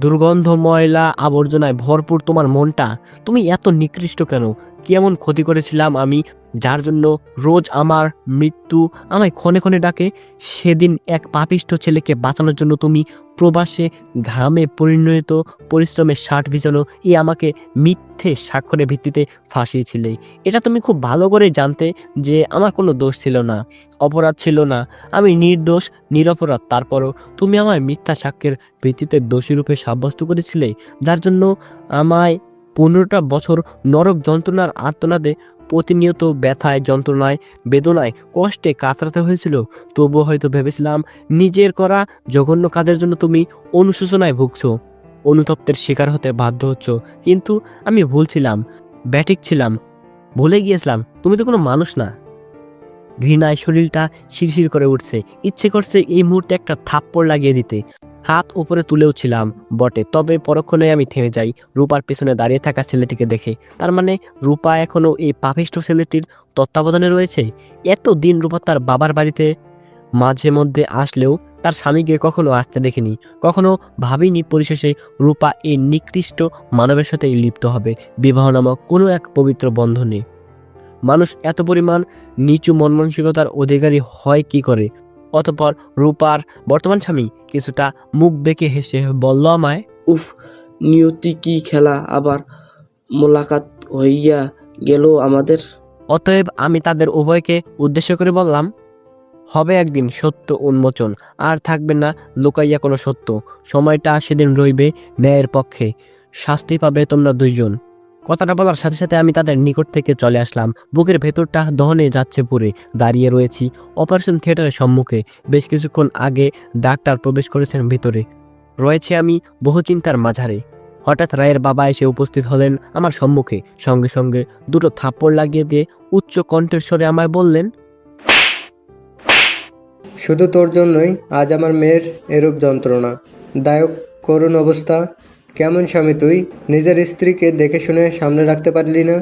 দুর্গন্ধ, ময়লা আবর্জনায় ভরপুর তোমার মনটা। তুমি এত নিকৃষ্ট কেন? কি এমন ক্ষতি করেছিলাম আমি যার জন্য রোজ আমার মৃত্যু আমায় ক্ষণে ক্ষণে ডাকে? সেদিন এক পাপিষ্ঠ ছেলেকে বাঁচানোর জন্য তুমি প্রবাসে ঘামে পরিণত পরিশ্রমে ষাট ভিজানো এই আমাকে মিথ্যে স্বাক্ষরের ভিত্তিতে ফাঁসিয়েছিলে। এটা তুমি খুব ভালো করে জানতে যে আমার কোনো দোষ ছিল না, অপরাধ ছিল না, আমি নির্দোষ নিরপরাধ। তারপরও তুমি আমায় মিথ্যা সাক্ষ্যের ভিত্তিতে দোষী রূপে সাব্যস্ত করেছিলে, যার জন্য আমায় 15টা বছর নরক যন্ত্রণার আর্তনাদে প্রতিনিয়ত ব্যথায়, যন্ত্রণায়, বেদনায়, কষ্টে কাতরাতে হয়েছিল। তবুও হয়তো ভেবেছিলাম নিজের করা জঘন্য কাজের জন্য তুমি অনুশোচনায় ভুগছো, অনুতপ্তের শিকার হতে বাধ্য হচ্ছ। কিন্তু আমি ভুল ছিলাম, ব্যাঠিক ছিলাম, ভুলে গিয়েছিলাম তুমি তো কোনো মানুষ না। ঘৃণায় শরীরটা শিরশির করে উঠছে। ইচ্ছে করছে এই মুহূর্তে একটা থাপ্পড় লাগিয়ে দিতে। হাত উপরে তুলেও ছিলাম বটে, তবে পরক্ষণে আমি থেমে যাই রূপার পেছনে দাঁড়িয়ে থাকা ছেলেটিকে দেখে। তার মানে রূপা এখনো এই পাপিষ্ঠ ছেলেটির তত্ত্বাবধানে রয়েছে। এত দিন রূপা তার বাবার বাড়িতে মাঝে মধ্যে আসলেও তার স্বামীকে কখনো আসতে দেখেনি, কখনো ভাবিনি পরিশেষে রূপা এই নিকৃষ্ট মানবের সাথে লিপ্ত হবে বিবাহ নামক কোনো এক পবিত্র বন্ধনে। মানুষ এত পরিমাণ নিচু মন মানসিকতার অধিকারী হয় কি করে? অতঃপর রূপার বর্তমান স্বামী কিছুটা মুখ বেঁকে হেসে বলল আমায়, উফ, নিয়তি কি খেলা, আবার মোলাকাত হইয়া গেল আমাদের। অতএব আমি তাদের উভয়কে উদ্দেশ্য করে বললাম, হবে একদিন সত্য উন্মোচন, আর থাকবে না লুকাইয়া কোনো সত্য। সময়টা সেদিন রইবে ন্যায়ের পক্ষে, শাস্তি পাবে তোমরা দুইজন। কথাটা বলার সাথে সাথে আমি তাদের নিকট থেকে চলে আসলাম। বুকের ভেতরটা দহনে যাচ্ছে পুরে। দাঁড়িয়ে রয়েছি অপারেশন থিয়েটারের সম্মুখে। বেশ কিছুক্ষণ আগে ডাক্তার প্রবেশ করেছেন ভিতরে। রয়েছে আমি বহু চিন্তার মাঝারে। হঠাৎ রায়ের বাবা এসে উপস্থিত হলেন আমার সম্মুখে। সঙ্গে সঙ্গে দুটো থাপ্পড় লাগিয়ে দিয়ে উচ্চ কণ্ঠের স্বরে আমায় বললেন, শুধু তোর জন্যই আজ আমার মেয়ের এরূপ যন্ত্রণা, দায়ক করুণ অবস্থা। কেমন স্বামী তুই, নিজের স্ত্রীকে দেখে শুনে সামনে রাখতে পারলি না?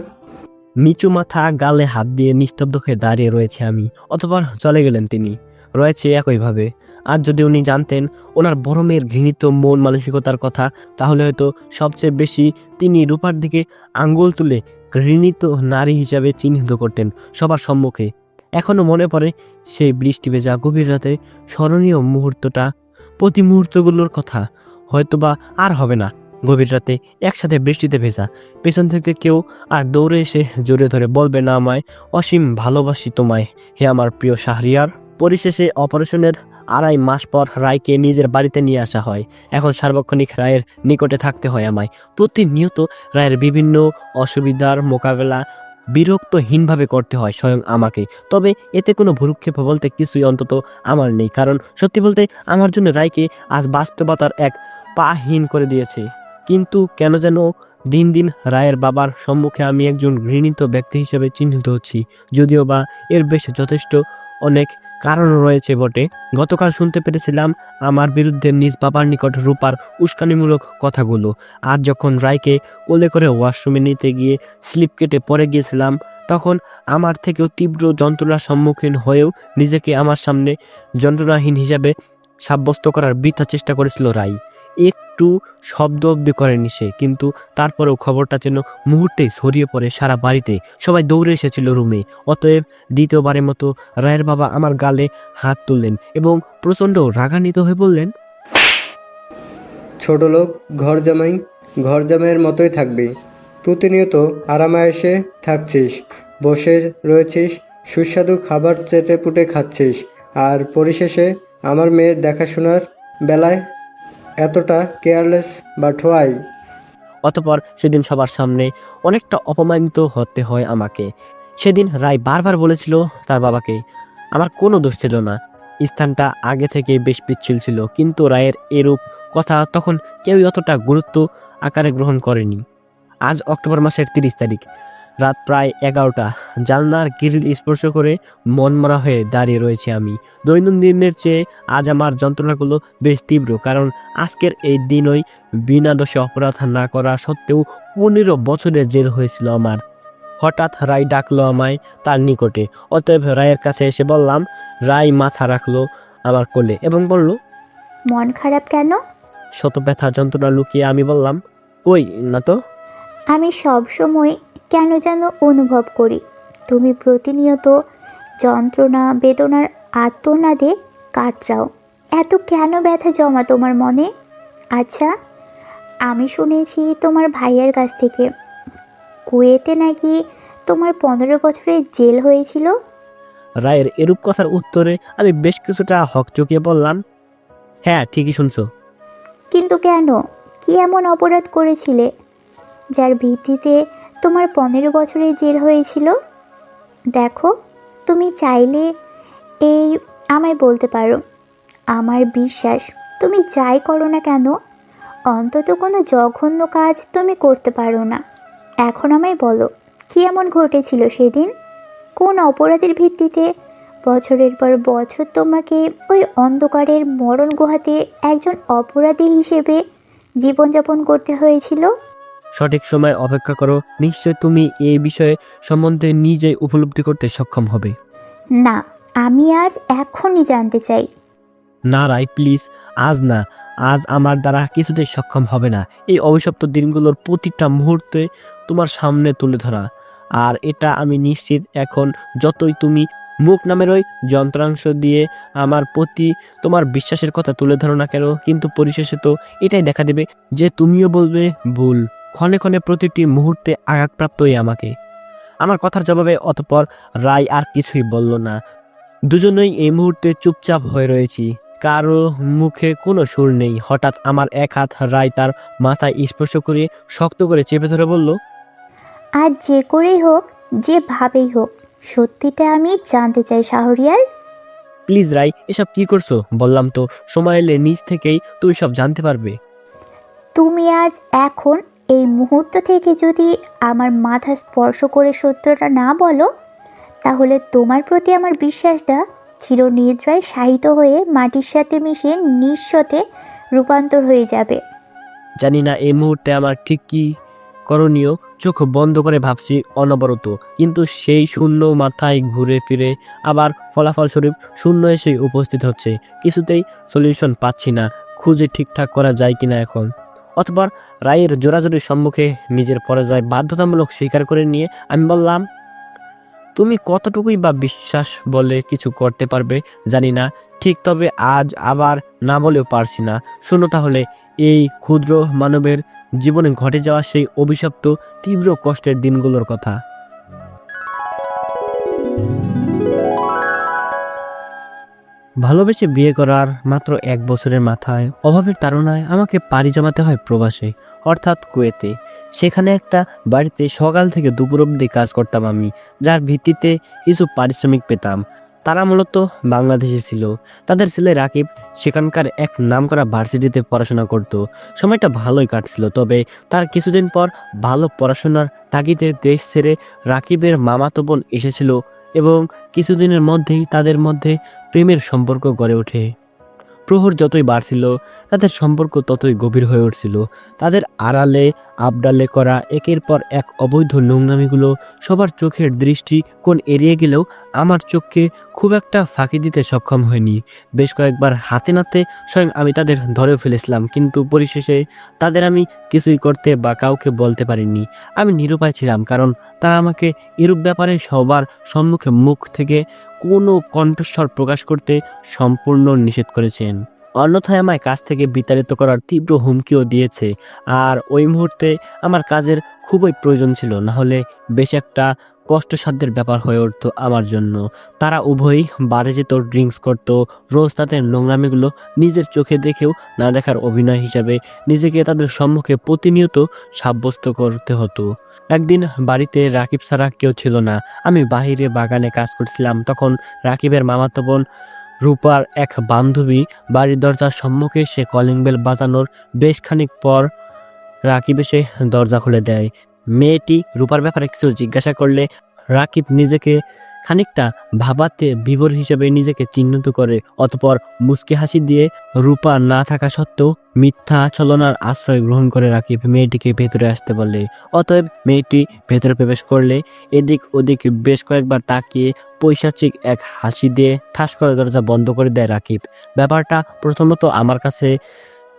নিচু মাথা, গালে হাত দিয়ে নিস্তব্ধ হয়ে দাঁড়িয়ে রয়েছে আমি। অতঃপর চলে গেলেন তিনি। রয়েছে একইভাবে। আজ যদি উনি জানতেন ওনার বড় মেয়ের ঘৃণিত মন মানসিকতার কথা, তাহলে হয়তো সবচেয়ে বেশি তিনি রূপার দিকে আঙ্গুল তুলে ঘৃণিত নারী হিসাবে চিহ্নিত করতেন সবার সম্মুখে। এখনো মনে পড়ে সেই বৃষ্টি ভেজা গভীর রাতে স্মরণীয় মুহূর্তটা, প্রতি মুহূর্তগুলোর কথা। হয়তোবা আর হবে না গভীর রাতে একসাথে বৃষ্টিতে ভেজা। পেছন থেকে কেউ আর দৌড়ে এসে জড়িয়ে ধরে বলবে না আমায়, অসীম ভালোবাসি তোমায় হে আমার প্রিয় শাহরিয়ার। পরিশেষে অপারেশনের 2.5 মাস পর রায়কে নিজের বাড়িতে নিয়ে আসা হয়। এখন সার্বক্ষণিক রায়ের নিকটে থাকতে হয় আমায়। প্রতিনিয়ত রায়ের বিভিন্ন অসুবিধার মোকাবেলা বিরক্তহীনভাবে করতে হয় স্বয়ং আমাকে। তবে এতে কোনো ভ্রুক্ষেপ বলতে কিছুই অন্তত আমার নেই, কারণ সত্যি বলতে আমার জন্য রায়কে আজ বাস্তবতার এক পাহীন করে দিয়েছে। কিন্তু কেন যেন দিন দিন রায়ের বাবার সম্মুখে আমি একজন ঘৃণিত ব্যক্তি হিসেবে চিহ্নিত হচ্ছি, যদিও বা এর বেশ যথেষ্ট অনেক কারণ রয়েছে বটে। গতকাল শুনতে পেরেছিলাম আমার বিরুদ্ধে নিজ বাবার নিকট রূপার উস্কানিমূলক কথাগুলো। আর যখন রায়কে কোলে করে ওয়াশরুমে নিতে গিয়ে স্লিপ কেটে পড়ে গিয়েছিলাম, তখন আমার থেকেও তীব্র যন্ত্রণার সম্মুখীন হয়েও নিজেকে আমার সামনে যন্ত্রণাহীন হিসাবে সাব্যস্ত করার বৃথা চেষ্টা করেছিল রায়। একটু শব্দ অব্দি করেনি সে, কিন্তু তারপরেও খবরটা যেন মুহূর্তেই ছড়িয়ে পড়ে সারা বাড়িতে। সবাই দৌড়ে এসেছিল রুমে। অতএব দ্বিতীয়বারের মতো রায়ের বাবা আমার গালে হাত তুললেন এবং প্রচণ্ড রাগান্বিত হয়ে বললেন, ছোট লোক, ঘর জামাইয়ের মতোই থাকবি। প্রতিনিয়ত আরামায়েশে থাকছিস, বসে রয়েছিস, সুস্বাদু খাবার চেটে পুটে খাচ্ছিস, আর পরিশেষে আমার মেয়ের দেখাশোনার বেলায় এতটা কেয়ারলেস বা ঠোয়াই। অতঃপর সেদিন সবার সামনে অনেকটা অপমানিত হতে হয় আমাকে। সেদিন রায় বারবার বলেছিল তার বাবাকে আমার কোনো দোষ ছিল না, স্থানটা আগে থেকে বেশ পিচ্ছিল ছিল। কিন্তু রায়ের এরূপ কথা তখন কেউই অতটা গুরুত্ব আকারে গ্রহণ করেনি। আজ অক্টোবর মাসের 30 তারিখ, রাত প্রায় 11টা। জানলার গ্রিল স্পর্শ করে মনমরা হয়ে দাঁড়িয়ে রয়েছে আমি। দৈনন্দিনের চেয়ে আজ আমার যন্ত্রণাগুলো বেশ তীব্র, কারণ আজকের এই দিনই বিনা দোষে অপরাধ না করা সত্ত্বেও 15 বছরের জেল হয়েছিল আমার। হঠাৎ রায় ডাকলো আমায় তার নিকটে। অতএব রায়ের কাছে এসে বললাম। রায় মাথা রাখলো আমার কোলে এবং বলল, মন খারাপ কেন? শত ব্যথা যন্ত্রণা লুকিয়ে আমি বললাম, কই না তো। আমি সব সময় কেন যেন অনুভব করি তুমি প্রতিনিয়ত যন্ত্রণা বেদনার আর্তনাদে কাতরাও। এত কেন ব্যথা জমা তোমার মনে? আচ্ছা, আমি শুনেছি তোমার ভাইয়ের কাছ থেকে কুয়েতে নাকি তোমার 15 বছরের জেল হয়েছিল। রায়ের এরূপ কথার উত্তরে আমি বেশ কিছুটা হকচকিয়ে বললাম, হ্যাঁ ঠিকই শুনছো। কিন্তু কেন? কি এমন অপরাধ করেছিলে যার ভিত্তিতে তোমার 15 বছরের জেল হয়েছিল? দেখো, তুমি চাইলে এই আমায় বলতে পারো। আমার বিশ্বাস তুমি যাই করো না কেন, অন্তত কোনো জঘন্য কাজ তুমি করতে পারো না। এখন আমায় বলো, কি এমন ঘটেছিল সেদিন? কোন অপরাধের ভিত্তিতে বছরের পর বছর তোমাকে ওই অন্ধকারের মরণ গুহাতে একজন অপরাধী হিসেবে জীবনযাপন করতে হয়েছিল? সঠিক সময় অপেক্ষা করো, নিশ্চয় তুমি এই বিষয়ে সম্বন্ধে নিজেই উপলব্ধি করতে সক্ষম হবে। না, আমি আজ এখনই জানতে চাই। না রায়, প্লিজ, আজ না। আজ আমার দ্বারা কিছুতেই সক্ষম হবে না এই অভিশপ্ত দিনগুলোর প্রতিটা মুহূর্তে তোমার সামনে তুলে ধরা। আর এটা আমি নিশ্চিত, এখন যতই তুমি মুখ নামের ওই যন্ত্রাংশ দিয়ে আমার প্রতি তোমার বিশ্বাসের কথা তুলে ধরো না কেন, কিন্তু পরিশেষে তো এটাই দেখা দেবে যে তুমিও বলবে ভুল। ক্ষণে ক্ষণে প্রতিটি মুহূর্তে আঘাতপ্রাপ্তই আমাকে। আমার কথার জবাবে অতঃপর রায় আর কিছুই বলল না। দুজনেই এই মুহূর্তে চুপচাপ হয়ে রয়েছি, কারো মুখে কোনো সুর নেই। হঠাৎ আমার এক হাত রায় তার মাথায় স্পর্শ করে শক্ত করে চেপে ধরে বলল, আর যে করেই হোক, যেভাবেই হোক, সত্যিটা আমি জানতে চাই শাহরিয়ার। প্লিজ রায়, এসব কি করছো? বললাম তো, সময় এলে নিজ থেকেই তুমি সব জানতে পারবে। তুমি আজ এখন এই মুহূর্ত থেকে যদি আমার মাথা স্পর্শ করে সত্যটা না বলো, তাহলে তোমার প্রতি আমার বিশ্বাসটা চিরনিদ্রায় শায়িত হয়ে মাটির সাথে মিশে নিঃস্বতে রূপান্তর হয়ে যাবে। জানি না এই মুহূর্তে আমার ঠিক কি করণীয়। চোখ বন্ধ করে ভাবছি অনবরত, কিন্তু সেই শূন্য মাথায় ঘুরে ফিরে আবার ফলাফলস্বরূপ শূন্য এসে উপস্থিত হচ্ছে। কিছুতেই সলিউশন পাচ্ছি না, খুঁজে ঠিকঠাক করা যায় কিনা এখন। অতঃপর রায়ের জোরাজোরির সম্মুখে নিজের পরাজয় বাধ্যতামূলক স্বীকার করে নিয়ে আমি বললাম, তুমি কতটুকুই বা বিশ্বাস বলে কিছু করতে পারবে জানি না ঠিক, তবে আজ আবার না বলেও পারছি না। শোনো তাহলে, এই ক্ষুদ্র মানবের জীবনে ঘটে যাওয়া সেই অভিশপ্ত তীব্র কষ্টের দিনগুলোর কথা। ভালোবেসে বিয়ে করার মাত্র 1 বছরের মাথায় অভাবের তাড়নায় আমাকে পাড়ি জমাতে হয় প্রবাসে, অর্থাৎ কুয়েতে। সেখানে একটা বাড়িতে সকাল থেকে দুপুর অবধি কাজ করতাম আমি, যার ভিত্তিতে কিছু পারিশ্রমিক পেতাম। তারা মূলত বাংলাদেশি ছিল। তাদের ছেলে রাকিব সেখানকার এক নামকরা ভার্সিটিতে পড়াশোনা করত। সময়টা ভালোই কাটছিল, তবে তার কিছুদিন পর ভালো পড়াশোনার তাগিদে দেশ ছেড়ে রাকিবের মামাতো বোন এসেছিল এবং কিছুদিনের মধ্যেই তাদের মধ্যে প্রেমের সম্পর্ক গড়ে ওঠে। প্রহর যতই বাড়ছিল তাদের সম্পর্ক ততই গভীর হয়ে উঠছিল। তাদের আড়ালে আবডালে করা একের পর এক অবৈধ নোংরামিগুলো সবার চোখের দৃষ্টি কোণ এড়িয়ে গেলেও আমার চোখকে খুব একটা ফাঁকি দিতে সক্ষম হয়নি। বেশ কয়েকবার হাতে নাতে স্বয়ং আমি তাদের ধরেও ফেলেছিলাম, কিন্তু পরিশেষে তাদের আমি কিছুই করতে বা কাউকে বলতে পারিনি। আমি নিরুপায় ছিলাম, কারণ তারা আমাকে এরূপ ব্যাপারে সবার সম্মুখে মুখ থেকে কোনো কণ্ঠস্বর প্রকাশ করতে সম্পূর্ণ নিষেধ করেছেন। অন্যথায় আমায় কাজ থেকে বিতাড়িত করার তীব্র হুমকিও দিয়েছে। আর ওই মুহূর্তে আমার কাজের খুবই প্রয়োজন ছিল, না হলে বেশ একটা কষ্টসাধ্যের ব্যাপার হয়ে উঠতো আমার জন্য। তারা উভয়ই বারে যেত, ড্রিঙ্কস করত, রোজ তাদের নোংরামিগুলো নিজের চোখে দেখেও না দেখার অভিনয় হিসাবে নিজেকে তাদের সম্মুখে প্রতিনিয়ত সাব্যস্ত করতে হতো। একদিন বাড়িতে রাকিব ছাড়া কেউ ছিল না। আমি বাহিরে বাগানে কাজ করছিলাম। তখন রাকিবের মামাতো বোন রূপার এক বান্ধবী বাড়ির দরজার সম্মুখে সে কলিং বেল বাজানোর বেশ খানিক পর রাকিব এসে দরজা খুলে দেয়। মেয়েটি রূপার ব্যাপারে কিছু জিজ্ঞাসা করলে রাকিব নিজেকে খানিকটা ভাবাতে বিভোর হিসেবে নিজেকে চিহ্নিত করে। অতপর মুচকি হাসি দিয়ে রূপা না থাকা সত্ত্বেও মিথ্যা ছলনার আশ্রয় গ্রহণ করে রাকিব মেয়েটিকে ভেতরে আসতে বলে। অতএব মেয়েটি ভেতরে প্রবেশ করলে এদিক ওদিক বেশ কয়েকবার তাকিয়ে পৈশাচিক এক হাসি দিয়ে ঠাস করে দরজা বন্ধ করে দেয় রাকিব। ব্যাপারটা প্রথমত আমার কাছে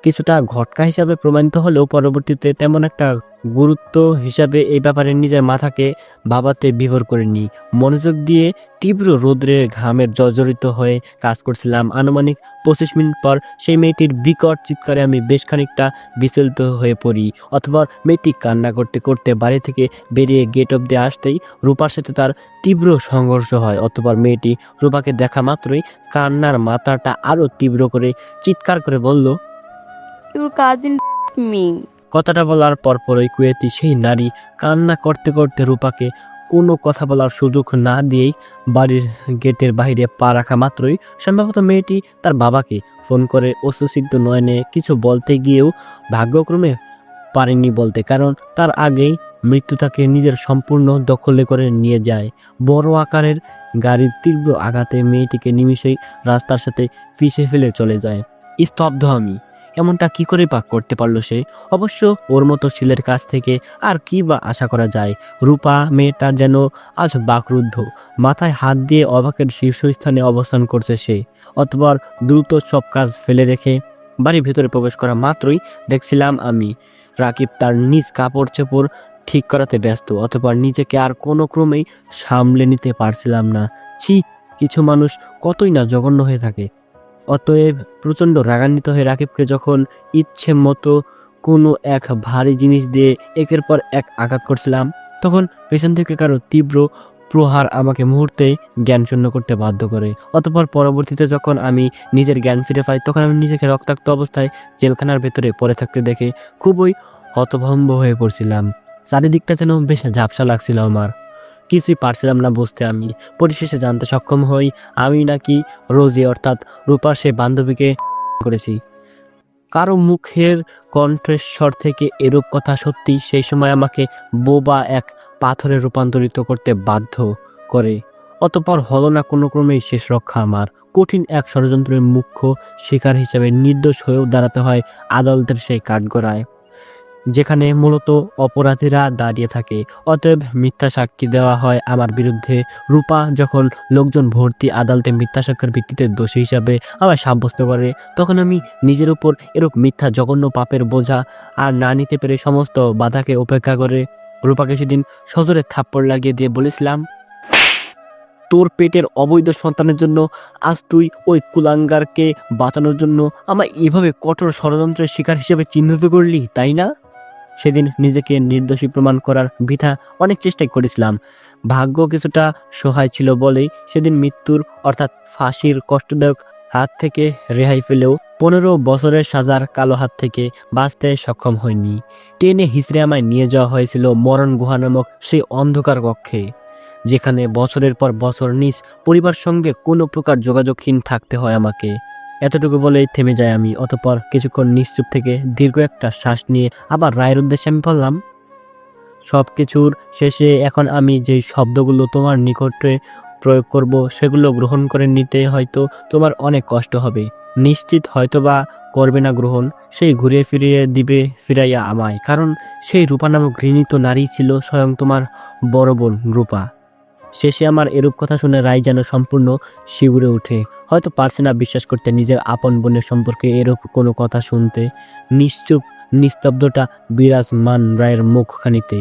কিছুটা ঘটকা হিসাবে প্রমাণিত হলেও পরবর্তীতে তেমন একটা গুরুত্ব হিসাবে এই ব্যাপারে নিজের মাথাকে ভাবাতে বিভোর করিনি। মনোযোগ দিয়ে তীব্র রৌদ্রের ঘামের জর্জরিত হয়ে কাজ করছিলাম। আনুমানিক 25 মিনিট পর সেই মেয়েটির বিকট চিৎকারে আমি বেশ খানিকটা বিচলিত হয়ে পড়ি। অথবা মেয়েটি কান্না করতে করতে বাড়ি থেকে বেরিয়ে গেট অব্দি আসতেই রূপার সাথে তার তীব্র সংঘর্ষ হয়। অতপর মেয়েটি রূপাকে দেখা মাত্রই কান্নার মাত্রাটা আরও তীব্র করে চিৎকার করে বলল, Your cousin me. কথাটা বলার পরপরই কুয়েতি সেই নারী কান্না করতে করতে রূপাকে কোনো কথা বলার সুযোগ না দিয়েই বাড়ির গেটের বাইরে পা রাখা মাত্রই সম্ভবত মেয়েটি তার বাবাকে ফোন করে অশ্রুসিক্ত নয়নে কিছু বলতে গিয়েও ভাগ্যক্রমে পারেনি বলতে, কারণ তার আগেই মৃত্যু তাকে নিজের সম্পূর্ণ দখলে করে নিয়ে যায়। বড় আকারের গাড়ির তীব্র আঘাতে মেয়েটিকে নিমিষেই রাস্তার সাথে পিষে ফেলে চলে যায়। স্তব্ধ আমি। এমনটা কি করে পাক করতে পারলো সে? অবশ্য ওর মতো ছেলের কাছ থেকে আর কি বা আশা করা যায়। রূপা মেয়েটা যেন আজ বাকরুদ্ধ, মাথায় হাত দিয়ে অবাকের শীর্ষস্থানে অবস্থান করছে সে। অতঃপর দ্রুত সব কাজ ফেলে রেখে বাড়ির ভেতরে প্রবেশ করা মাত্রই দেখছিলাম আমি রাকিব তার নিজ কাপড় চোপড় ঠিক করাতে ব্যস্ত। অতঃপর নিজেকে আর কোনো ক্রমেই সামলে নিতে পারছিলাম না। ছি, কিছু মানুষ কতই না জঘন্য হয়ে থাকে। অতএব প্রচণ্ড রাগান্বিত হয়ে রাকিবকে যখন ইচ্ছে মতো কোনো এক ভারী জিনিস দিয়ে একের পর এক আঘাত করছিলাম, তখন পেছন থেকে কারো তীব্র প্রহার আমাকে মুহূর্তে জ্ঞান শূন্য করতে বাধ্য করে। অতঃপর পরবর্তীতে যখন আমি নিজের জ্ঞান ফিরে পাই, তখন আমি নিজেকে রক্তাক্ত অবস্থায় জেলখানার ভেতরে পড়ে থাকতে দেখে খুবই হতভম্ব হয়ে পড়ছিলাম। চারিদিকটা যেন বেশ ঝাপসা লাগছিল আমার। কিছুই পারছিলাম না বুঝতে। আমি পরিশেষে জানতে সক্ষম হই আমি নাকি রোজি অর্থাৎ রূপার সে বান্ধবীকে করেছি। কারো মুখের কণ্ঠস্বর থেকে এরূপ কথা সত্যি সেই সময় আমাকে বোবা এক পাথরে রূপান্তরিত করতে বাধ্য করে। অতঃপর হলো না কোনো ক্রমেই শেষ রক্ষা আমার। কঠিন এক ষড়যন্ত্রের মুখ্য শিকার হিসেবে নির্দোষ হয়েও দাঁড়াতে হয় আদালতের সেই কাঠগড়ায়, যেখানে মূলত অপরাধীরা দাঁড়িয়ে থাকে। অতএব মিথ্যা সাক্ষী দেওয়া হয় আমার বিরুদ্ধে। রূপা যখন লোকজন ভর্তি আদালতে মিথ্যা সাক্ষ্যের ভিত্তিতে দোষী হিসাবে আমায় সাব্যস্ত করে, তখন আমি নিজের উপর এরূপ মিথ্যা জঘন্য পাপের বোঝা আর না নিতে পেরে সমস্ত বাধাকে উপেক্ষা করে রূপাকে সেদিন সজোরে থাপ্পড় লাগিয়ে দিয়ে বলেছিলাম, তোর পেটের অবৈধ সন্তানের জন্য আজ তুই ওই কুলাঙ্গারকে বাঁচানোর জন্য আমায় এভাবে কঠোর ষড়যন্ত্রের শিকার হিসেবে চিহ্নিত করলি, তাই না? সেদিন নিজেকে নির্দোষী প্রমাণ করার বৃথা অনেক চেষ্টাই করেছিলাম। ভাগ্য কিছুটা সহায় ছিল বলেই সেদিন মৃত্যুর অর্থাৎ ফাঁসির কষ্টদায়ক হাত থেকে রেহাই পেলেও 15 বছরের সাজার কালো হাত থেকে বাঁচতে সক্ষম হয়নি। টেনে হিঁচড়ে আমায় নিয়ে যাওয়া হয়েছিল মরণ গুহা নামক সেই অন্ধকার কক্ষে, যেখানে বছরের পর বছর নিজ পরিবার সঙ্গে কোনো প্রকার যোগাযোগহীন থাকতে হয় আমাকে। এতটুকু বলেই থেমে যায় আমি। অতঃপর কিছুক্ষণ নিশ্চুপ থেকে দীর্ঘ একটা শ্বাস নিয়ে আবার রায়ের উদ্দেশ্যে আমি বললাম, সব কিছুর শেষে এখন আমি যেই শব্দগুলো তোমার নিকটে প্রয়োগ করব সেগুলো গ্রহণ করে নিতে হয়তো তোমার অনেক কষ্ট হবে। নিশ্চিত হয়তোবা করবে না গ্রহণ, সেই ঘুরিয়ে ফিরিয়ে দিবে ফিরাইয়া আমায়, কারণ সেই রূপা নামক ঘৃণিত নারী ছিল স্বয়ং তোমার বড় বোন রূপা। শেষে আমার এরূপ কথা শুনে রায় যেন সম্পূর্ণ শিউরে ওঠে। হয়তো পারছে না বিশ্বাস করতে নিজের আপন বোনের সম্পর্কে এরূপ কোনো কথা শুনতে। নিশ্চুপ নিস্তব্ধতা বিরাজমান রায়ের মুখখানিতে,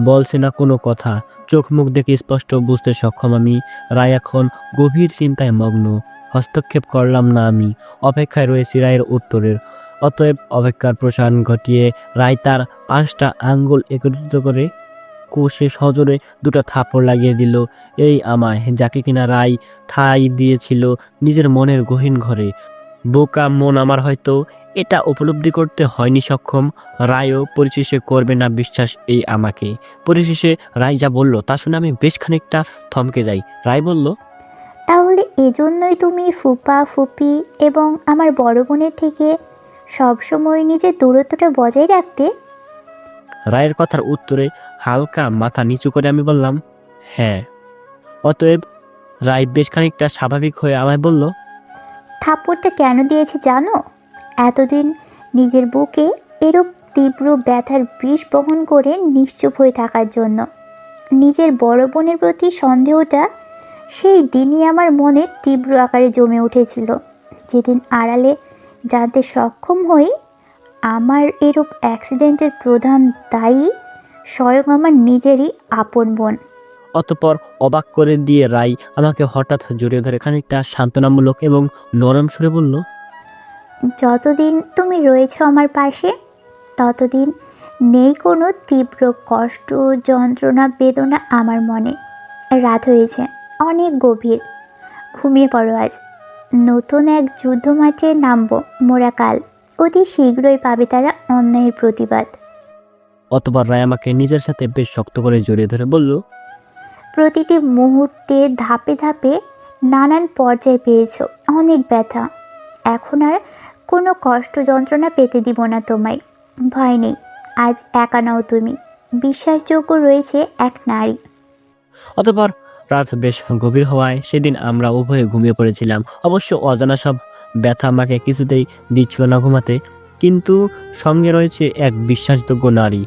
বলছে না কোনো কথা। চোখ মুখ দেখে স্পষ্ট বুঝতে সক্ষম আমি, রায় এখন গভীর চিন্তায় মগ্ন। হস্তক্ষেপ করলাম না আমি, অপেক্ষায় রয়েছি রায়ের উত্তরের। অতএব অপেক্ষার প্রসারণ ঘটিয়ে রায় তার 5টা আঙ্গুল একত্রিত করে কোষে সজোরে 2টা থাপড় লাগিয়ে দিল এই আমায়, যাকে কিনা রায় ঠাঁই দিয়েছিল নিজের মনের গহীন ঘরে। বোকা মন আমার হয়তো এটা উপলব্ধি করতে হয়নি সক্ষম। রায়ও পরিশেষে করবে না বিশ্বাস এই আমাকে। পরিশেষে রায় যা বলল তা শুনে আমি বেশ খানিকটা থমকে যাই। রায় বলল, তাহলে এজন্যই তুমি ফুপা ফুপি এবং আমার বড় বোনের থেকে সবসময় নিজের দূরত্বটা বজায় রাখতে? রায়ের কথার উত্তরে হালকা মাথা নিচু করে আমি বললাম, হ্যাঁ। অতএব রায় বেশ খানিকটা স্বাভাবিক হয়ে আমায় বলল, থাপ্পড়টা কেন দিয়েছে জানো? এতদিন নিজের বুকে এরূপ তীব্র ব্যথার বিষ বহন করে নিশ্চুপ হয়ে থাকার জন্য। নিজের বড় বোনের প্রতি সন্দেহটা সেই দিনই আমার মনে তীব্র আকারে জমে উঠেছিল, যেদিন আড়ালে জানতে সক্ষম হই আমার এরূপ অ্যাক্সিডেন্টের প্রধান দায়ী স্বয়ং আমার নিজেরই আপন বোন। অতঃপর অবাক করে দিয়ে রায় আমাকে হঠাৎ জড়িয়ে ধরে খানিকটা সান্ত্বনামূলক এবং নরম সুরে বলল, যতদিন তুমি রয়েছো আমার পাশে ততদিন নেই কোনো তীব্র কষ্ট, যন্ত্রণা, বেদনা আমার মনে। রাত হয়েছে অনেক গভীর, ঘুমিয়ে পড়ো আজ। নতুন এক যুদ্ধ মাঠে নামবো মোরা কাল। অতি শীঘ্রই পাবে তারা অন্যায়ের প্রতিবাদ। অতঃপর রায় আমাকে নিজের সাথে বেশ শক্ত করে জড়িয়ে ধরে বলল, প্রতিটি মুহূর্তে ধাপে ধাপে নানান পর্যায়ে পেয়েছো অনেক ব্যথা। এখন আর কোনো কষ্ট যন্ত্রণা পেতে দিব না তোমায়। ভয় নেই, আজ একা নাও তুমি, বিশ্বাসযোগ্য রয়েছে এক নারী। অতঃপর রাত বেশ গভীর হওয়ায় সেদিন আমরা উভয়ে ঘুমিয়ে পড়েছিলাম। অবশ্য অজানা সব ব্যথা আমাকে কিছুতেই দিচ্ছিল না ঘুমাতে, কিন্তু সঙ্গে রয়েছে এক বিশ্বাসযোগ্য নারী,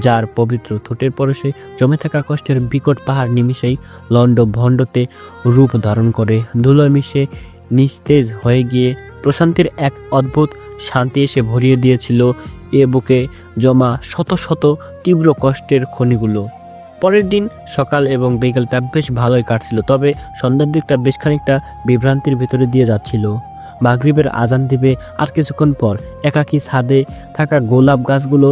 যার পবিত্র ঠোঁটের পরশে জমে থাকা কষ্টের বিকট পাহাড় নিমিষেই লণ্ড ভণ্ডতে রূপ ধারণ করে ধুলোয় মিশে নিস্তেজ হয়ে গিয়ে প্রশান্তির এক অদ্ভুত শান্তি এসে ভরিয়ে দিয়েছিল এ বুকে জমা শত শত তীব্র কষ্টের খনিগুলো। পরের দিন সকাল এবং বিকেলটা বেশ ভালোই কাটছিল, তবে সন্ধ্যার দিকটা বেশ খানিকটা বিভ্রান্তির ভিতরে দিয়ে যাচ্ছিল। মাগরিবের আজান দিবে আর কিছুক্ষণ পর একাকী ছাদে থাকা গোলাপ গাছগুলো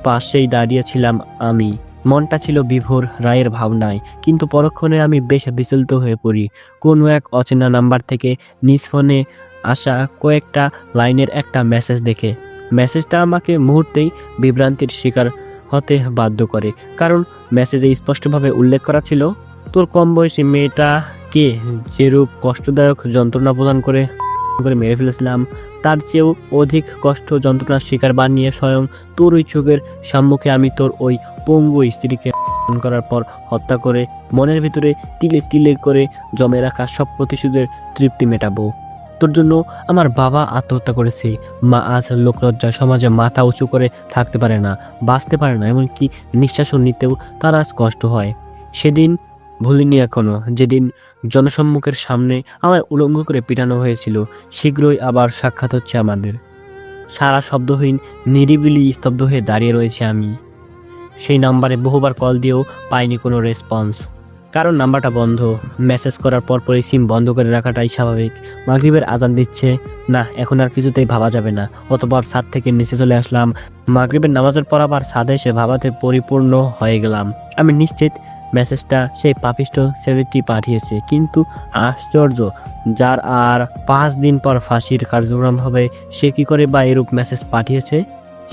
পাশেই দাঁড়িয়েছিলাম আমি। মনটা ছিল বিভোর রায়ের ভাবনায়, কিন্তু পরক্ষণে আমি বেশ বিচলিত হয়ে পড়ি কোনো এক অচেনা নাম্বার থেকে নিজ ফোনে আসা কয়েকটা লাইনের একটা মেসেজ দেখে। মেসেজটা আমাকে মুহূর্তেই বিভ্রান্তির শিকার হতে বাধ্য করে, কারণ মেসেজে স্পষ্টভাবে উল্লেখ করা ছিল, তোর কম বয়সী মেয়েটা কে যেরূপ কষ্টদায়ক যন্ত্রণা প্রদান করে মেরে ফেলেছিলাম, তার চেয়েও অধিক কষ্ট যন্ত্রণার শিকার বানিয়ে স্বয়ং তোর ওই চোখের সম্মুখে আমি তোর ওই পঙ্গু স্ত্রীকে করার পর হত্যা করে মনের ভিতরে তিলে তিলে করে জমে রাখা সব প্রতিশোধের তৃপ্তি মেটাবো। তোর জন্য আমার বাবা আত্মহত্যা করেছে, মা আজ লোকলজ্জা সমাজে মাথা উঁচু করে থাকতে পারে না, বাঁচতে পারে না, এমনকি নিঃশ্বাসও নিতেও তার আজ কষ্ট হয়। সেদিন ভুলিনি এখনো, যেদিন জনসম্মুখের সামনে আমায় উলঙ্গ করে পিটানো হয়েছিল। শীঘ্রই আবার সাক্ষাৎ হচ্ছে আমাদের। সারা শব্দহীন নিরিবিলি স্তব্ধ হয়ে দাঁড়িয়ে রয়েছে আমি। সেই নাম্বারে বহুবার কল দিয়েও পাইনি কোনো রেসপন্স, কারণ নাম্বারটা বন্ধ। মেসেজ করার পরপরই সিম বন্ধ করে রাখাটাই স্বাভাবিক। মাগরিবের আজান দিচ্ছে, না এখন আর কিছুতেই ভাবা যাবে না। অতঃপর ছাদ থেকে নিচে চলে আসলাম। মাগরিবের নামাজের পর আবার ছাদে এসে ভাবাতে পরিপূর্ণ হয়ে গেলাম। আমি নিশ্চিত মেসেজটা সেই পাপিষ্ট ছেলেটি পাঠিয়েছে, কিন্তু আশ্চর্য, যার আর 5 দিন পর ফাঁসির কার্যক্রম হবে, সে কি করে বা এরূপ মেসেজ পাঠিয়েছে?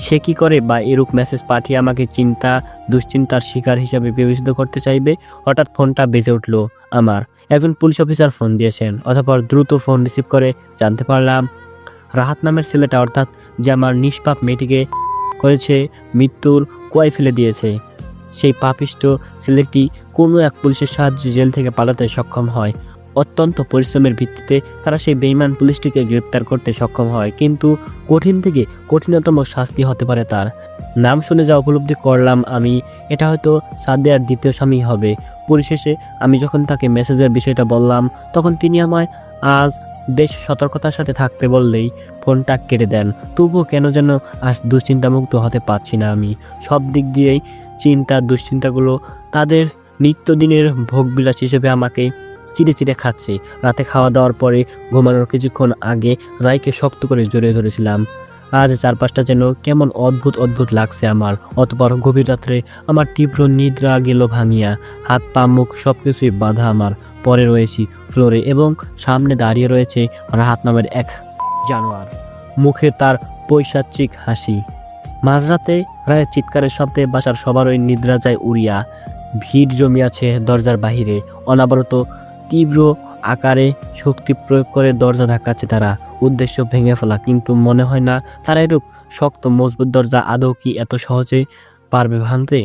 সে কি করে বা এরূপ মেসেজ পাঠিয়ে আমাকে চিন্তা দুশ্চিন্তার শিকার হিসাবে বিবেচিত করতে চাইবে? হঠাৎ ফোনটা বেজে উঠল আমার। একজন পুলিশ অফিসার ফোন দিয়েছেন। অতঃপর দ্রুত ফোন রিসিভ করে জানতে পারলাম রাহাত নামের ছেলেটা, অর্থাৎ যে আমার নিষ্পাপ মেয়েটিকে করেছে মৃত্যুর কুয়ায় ফেলে দিয়েছে, সেই পাপিষ্ট ছেলেটি কোনো এক পুলিশের সাহায্যে জেল থেকে পালাতে সক্ষম হয়। অত্যন্ত পরিশ্রমের ভিত্তিতে তারা সেই বেঈমান পুলিশটিকে গ্রেপ্তার করতে সক্ষম হয়, কিন্তু কঠিন থেকে কঠিনতম শাস্তি হতে পারে তার। নাম শুনে যা উপলব্ধি করলাম আমি, এটা হয়তো সাদিয়ার দ্বিতীয় স্বামী হবে। পরিশেষে আমি যখন তাকে মেসেজের বিষয়টা বললাম, তখন তিনি আমায় আজ বেশ সতর্কতার সাথে থাকতে বললেই ফোনটা কেটে দেন। তবুও কেন যেন আজ দুশ্চিন্তামুক্ত হতে পারছি না আমি। সব দিক দিয়েই দুশ্চিন্তাগুলো তাদের নিত্যদিনের ভোগবিলাস হিসেবে আমাকে চিড়ে চিড়ে খাচ্ছে। রাতে খাওয়া দাওয়ার পরে ঘুমানোর কিছুক্ষণ আগে রায়কে শক্ত করে জড়িয়ে ধরেছিলাম। আজ চারপাশটা যেন কেমন অদ্ভুত অদ্ভুত লাগছে আমার। অতপর গভীর রাত্রে আমার তীব্র নিদ্রা গেল ভাঙিয়া। হাত পা মুখ সব কিছুই বাঁধা আমার। পরে রয়েছি ফ্লোরে এবং সামনে দাঁড়িয়ে রয়েছে রাহাত নামের এক জানোয়ার। মুখে তার পৈশাচিক হাসি। মাঝরাতে রায়ের চিৎকারের শব্দে বাসার সবারই নিদ্রা যায় উড়িয়া। ভিড় জমিয়াছে দরজার বাহিরে। অনাবরত তীব্র আকারে শক্তি প্রয়োগ করে দরজা ধাক্কাচ্ছে তারা, উদ্দেশ্য ভেঙে ফেলা। কিন্তু মনে হয় না তারা এরূপ শক্ত মজবুত দরজা আদৌ কি এত সহজে পারবে ভাঙতে।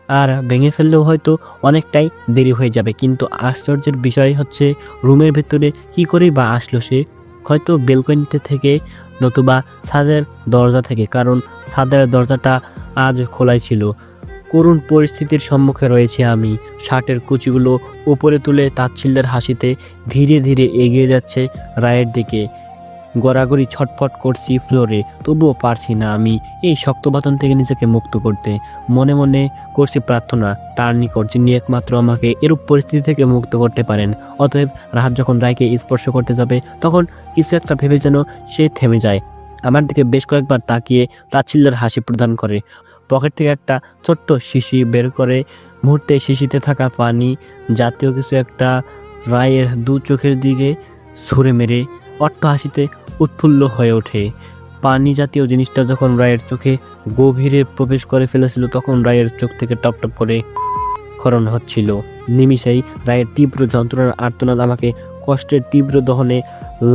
আর ভেঙে ফেললেও হয়তো অনেকটাই দেরি হয়ে যাবে। কিন্তু আশ্চর্যের বিষয় হচ্ছে রুমের ভেতরে কি করেই বা আসলো সে। হয়তো বেলকনিতে থেকে, নতুবা ছাদের দরজা থেকে, কারণ ছাদের দরজাটা আজ খোলাই ছিল। করুণ পরিস্থিতির সম্মুখে রয়েছে আমি। শার্টের কুচিগুলো উপরে তুলে তাচ্ছিল্যের হাসিতে ধীরে ধীরে এগিয়ে যাচ্ছে রায়ের দিকে। গড়াগড়ি ছটফট করছি ফ্লোরে, তবুও পারছি না আমি এই শক্ত বাঁধন থেকে নিজেকে মুক্ত করতে। মনে মনে করছি প্রার্থনা তার নিকট, যিনি একমাত্র আমাকে এরূপ পরিস্থিতি থেকে মুক্ত করতে পারেন। অতএব রাহাত যখন রায়কে স্পর্শ করতে যাবে, তখন কিছু একটা ভেবে যেন সে থেমে যায়। আমার দিকে বেশ কয়েকবার তাকিয়ে তাচ্ছিল্যের হাসি প্রদান করে। পকেট থেকে একটা ছোট্ট শিশি বের করে মুহূর্তে শিশিতে থাকা পানি জাতীয় কিছু একটা রায়ের দু চোখের দিকে ছুঁড়ে মেরে অট্ট হাসিতে উৎফুল্ল হয়ে ওঠে। পানি জাতীয় জিনিসটা যখন রায়ের চোখে গভীরে প্রবেশ করে ফেলেছিল, তখন রায়ের চোখ থেকে টপ টপ করে ক্ষরণ হচ্ছিল। নিমিষেই রায়ের তীব্র যন্ত্রণার আর্তনাদ আমাকে কষ্টের তীব্র দহনে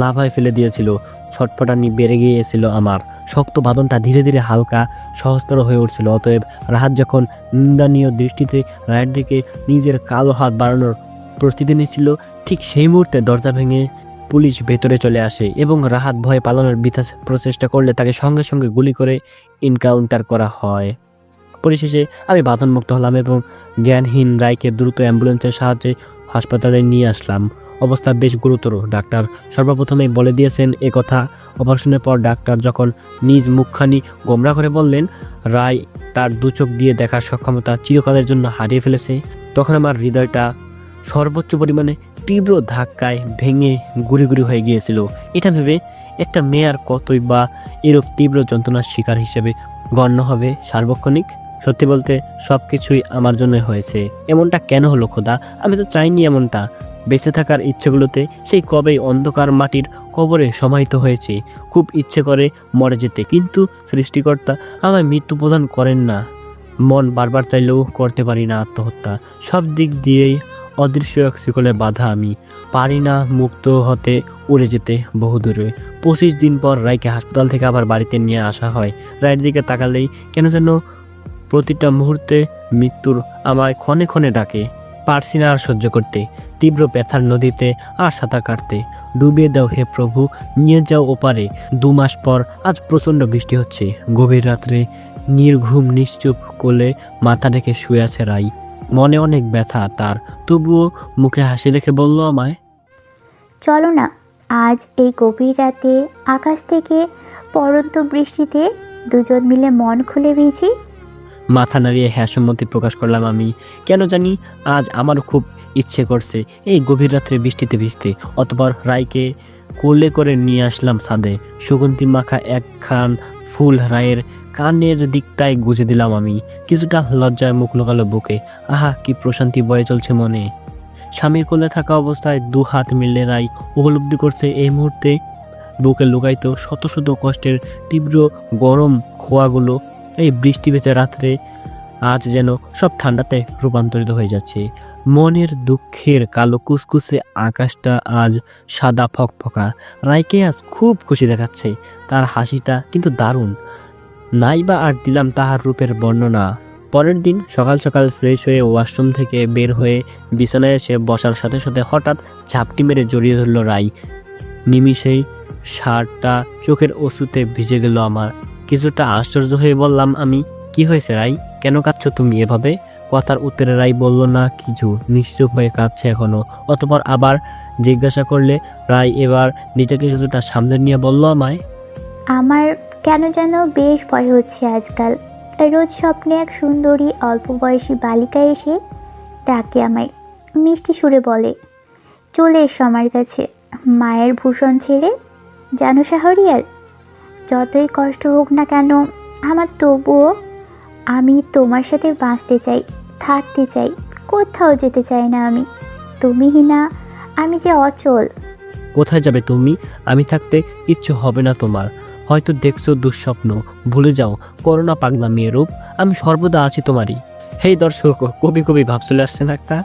লাভায় ফেলে দিয়েছিল। ছটফটানি বেড়ে গিয়েছিল আমার। শক্ত বাঁধনটা ধীরে ধীরে হালকা সহজতর হয়ে উঠছিল। অতএব রাহাত যখন নিন্দানীয় দৃষ্টিতে রায়ের দিকে নিজের কালো হাত বাড়ানোর প্রস্তুতি নিচ্ছিল, ঠিক সেই মুহূর্তে দরজা ভেঙে পুলিশ ভেতরে চলে আসে এবং রাহাত ভয়ে পালানোর বৃথা প্রচেষ্টা করলে তাকে সঙ্গে সঙ্গে গুলি করে এনকাউন্টার করা হয়। পরিশেষে আমি বাঁধনমুক্ত হলাম এবং জ্ঞানহীন রায়কে দ্রুত অ্যাম্বুলেন্সের সাহায্যে হাসপাতালে নিয়ে আসলাম। অবস্থা বেশ গুরুতর। ডাক্তার সর্বপ্রথমেই বলে দিয়েছেন এ কথা। অপারেশনের পর ডাক্তার যখন নিজ মুখখানি গোমরা করে বললেন রায় তার দু চোখ দিয়ে দেখার সক্ষমতা চিরকালের জন্য হারিয়ে ফেলেছে, তখন আমার হৃদয়টা সর্বোচ্চ পরিমাণে তীব্র ধাক্কায় ভেঙে গুড়ি গুড়ি হয়ে গিয়েছিল। এটা ভেবে একটা মেয়ে আর কতই বা এরূপ তীব্র যন্ত্রণার শিকার হিসেবে গণ্য হবে সার্বক্ষণিক। সত্যি বলতে সব কিছুই আমার জন্য হয়েছে। এমনটা কেন হলো খোদা? আমি তো চাইনি এমনটা। বেঁচে থাকার ইচ্ছেগুলোতে সেই কবেই অন্ধকার মাটির কবরে সমাহিত হয়েছে। খুব ইচ্ছে করে মরে যেতে, কিন্তু সৃষ্টিকর্তা আমায় মৃত্যু প্রদান করেন না। মন বারবার চাইলেও করতে পারি না আত্মহত্যা। সব দিক দিয়েই অদৃশ্য এক শিকলে বাধা। আমি পারি না মুক্ত হতে, উড়ে যেতে বহুদূরে। 25 দিন পর রায়কে হাসপাতাল থেকে আবার বাড়িতে নিয়ে আসা হয়। রায়ের দিকে তাকালেই কেন যেন প্রতিটা মুহূর্তে মৃত্যুর আমায় ক্ষণে ক্ষণে ডাকে। পারছি না আর সহ্য করতে, তীব্র ব্যথার নদীতে আর সাঁতার কাটতে। ডুবিয়ে দাও হে প্রভু, নিয়ে যাও ওপারে। 2 মাস পর আজ প্রচণ্ড বৃষ্টি হচ্ছে। গভীর রাত্রে নির্ঘুম নিশ্চুপ কোলে মাথা রেখে শুয়ে আছে রাই। মনে অনেক ব্যথা তার, তবুও মুখে হাসি রেখে বলল আমায়, চলো না আজ এই গভীর রাতে আকাশ থেকে পড়ন্ত বৃষ্টিতে দুজন মিলে মন খুলে ভিজি। মাথা নাড়িয়ে হ্যাঁ সম্মতি প্রকাশ করলাম আমি। কেন জানি আজ আমারও খুব ইচ্ছে করছে এই গভীর রাত্রে বৃষ্টিতে ভিজতে। অতপর রায়কে কোলে করে নিয়ে আসলাম ছাদে। সুগন্ধি মাখা একখান ফুল রায়ের কানের দিকটায় গুজে দিলাম আমি। কিছুটা লজ্জায় মুখ লোকালো বুকে। আহা, কি প্রশান্তি বয়ে চলছে মনে। স্বামীর কোলে থাকা অবস্থায় 2 হাত মিললে রায় উপলব্ধি করছে এই মুহূর্তে বুকে লুকাইত শত শত কষ্টের তীব্র গরম খোয়াগুলো এই বৃষ্টি ভেজা রাত্রে আজ যেন সব ঠান্ডাতে রূপান্তরিত হয়ে যাচ্ছে। মনের দুঃখের কালো কুসকুসে আকাশটা আজ সাদা ফকফকা। রায়কে আজ খুব খুশি দেখাচ্ছে। তার হাসিটা কিন্তু দারুণ। নাই বা আর দিলাম তাহার রূপের বর্ণনা। পরের দিন সকাল সকাল ফ্রেশ হয়ে ওয়াশরুম থেকে বের হয়ে বিছানায় এসে বসার সাথে সাথে হঠাৎ ঝাপটি মেরে জড়িয়ে ধরল রাই। নিমিষেই শার্টটা চোখের অশ্রুতে ভিজে গেল আমার। কিছুটা আশ্চর্য হয়ে বললাম আমি, কি হয়েছে রাই, কেন কাঁদছো তুমি এভাবে? কথার উত্তরে রাই বলল না কিছু, নিশ্চুপ হয়ে কাঁদছে এখনো। অতঃপর আবার জিজ্ঞাসা করলে রাই এবার নিজেকে কিছুটা সামনে নিয়ে বলল আমায়, আমার কেন যেন বেশ ভয় হচ্ছে আজকাল। রোজ স্বপ্নে এক সুন্দরী অল্প বয়সী বালিকা এসে ডাকে আমায়, মিষ্টি সুরে বলে, চলে এসো আমার কাছে, মায়ের ভূষণ ছেড়ে। জানো শাহরিয়ার, যতই কষ্ট হোক না কেন আমার, তবুও আমি তোমার সাথে বাঁচতে চাই, থাকতে চাই, কোথাও যেতে চাই না আমি। তুমিই না, আমি যে অচল। কোথায় যাবে তুমি? আমি থাকতে কিচ্ছু হবে না তোমার। হয়তো দেখছো দুঃস্বপ্ন, ভুলে যাও, করোনা পাগলা মেয়ে রূপ, আমি সর্বদা আছি তোমারই। হেই দর্শক, কবি কবি ভাব চলে আসছে না একটা।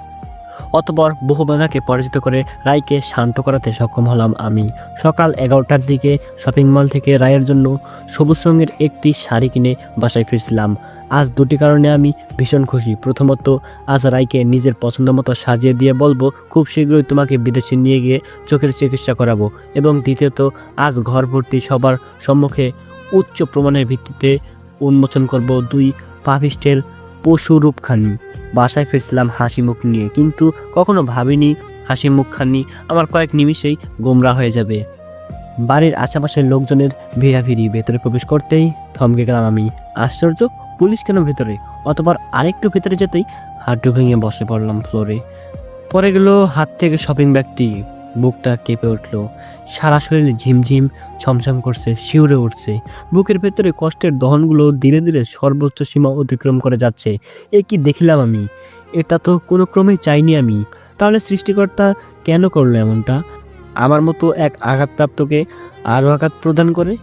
অতপর বহু বাধাকে পরাজিত করে রায়কে শান্ত করাতে সক্ষম হলাম আমি। সকাল 11টার দিকে শপিং মল থেকে রায়ের জন্য সবুজ রঙের একটি শাড়ি কিনে বাসায় ফিরছিলাম। আজ দুটি কারণে আমি ভীষণ খুশি। প্রথমত, আজ রায়কে নিজের পছন্দ মতো সাজিয়ে দিয়ে বলবো খুব শীঘ্রই তোমাকে বিদেশে নিয়ে গিয়ে চোখের চিকিৎসা করাবো। এবং দ্বিতীয়ত, আজ ঘর ভর্তি সবার সম্মুখে উচ্চ প্রমাণের ভিত্তিতে উন্মোচন করব 2 পাপিষ্টের পশু রূপখানি। বাসায় ফিরছিলাম হাসি মুখ নিয়ে, কিন্তু কখনো ভাবিনি হাসি মুখখানি আমার কয়েক নিমিষেই গোমরা হয়ে যাবে। বাড়ির আশেপাশের লোকজনের ভিড়াভিড়ি, ভেতরে প্রবেশ করতেই থমকে গেলাম আমি। আশ্চর্য, পুলিশ কেন ভেতরে? অতবার আরেকটু ভেতরে যেতেই হাঁটু ভেঙে বসে পড়লাম ফ্লোরে। পরে গেল হাত থেকে শপিং ব্যাগটি, বুকটা কেঁপে উঠলো, সারা শরীরে ঝিমঝিম ছমছম করছে, শিউরে উঠছে। বুকের ভেতরে কষ্টের দহনগুলো ধীরে ধীরে সর্বোচ্চ সীমা অতিক্রম করে যাচ্ছে। এ কি দেখলাম আমি? এটা তো কোনো ক্রমেই চাইনি আমি। তাহলে সৃষ্টিকর্তা কেন করলো এমনটা? আমার মতো এক আঘাতপ্রাপ্তকে আরও আঘাত প্রদান করে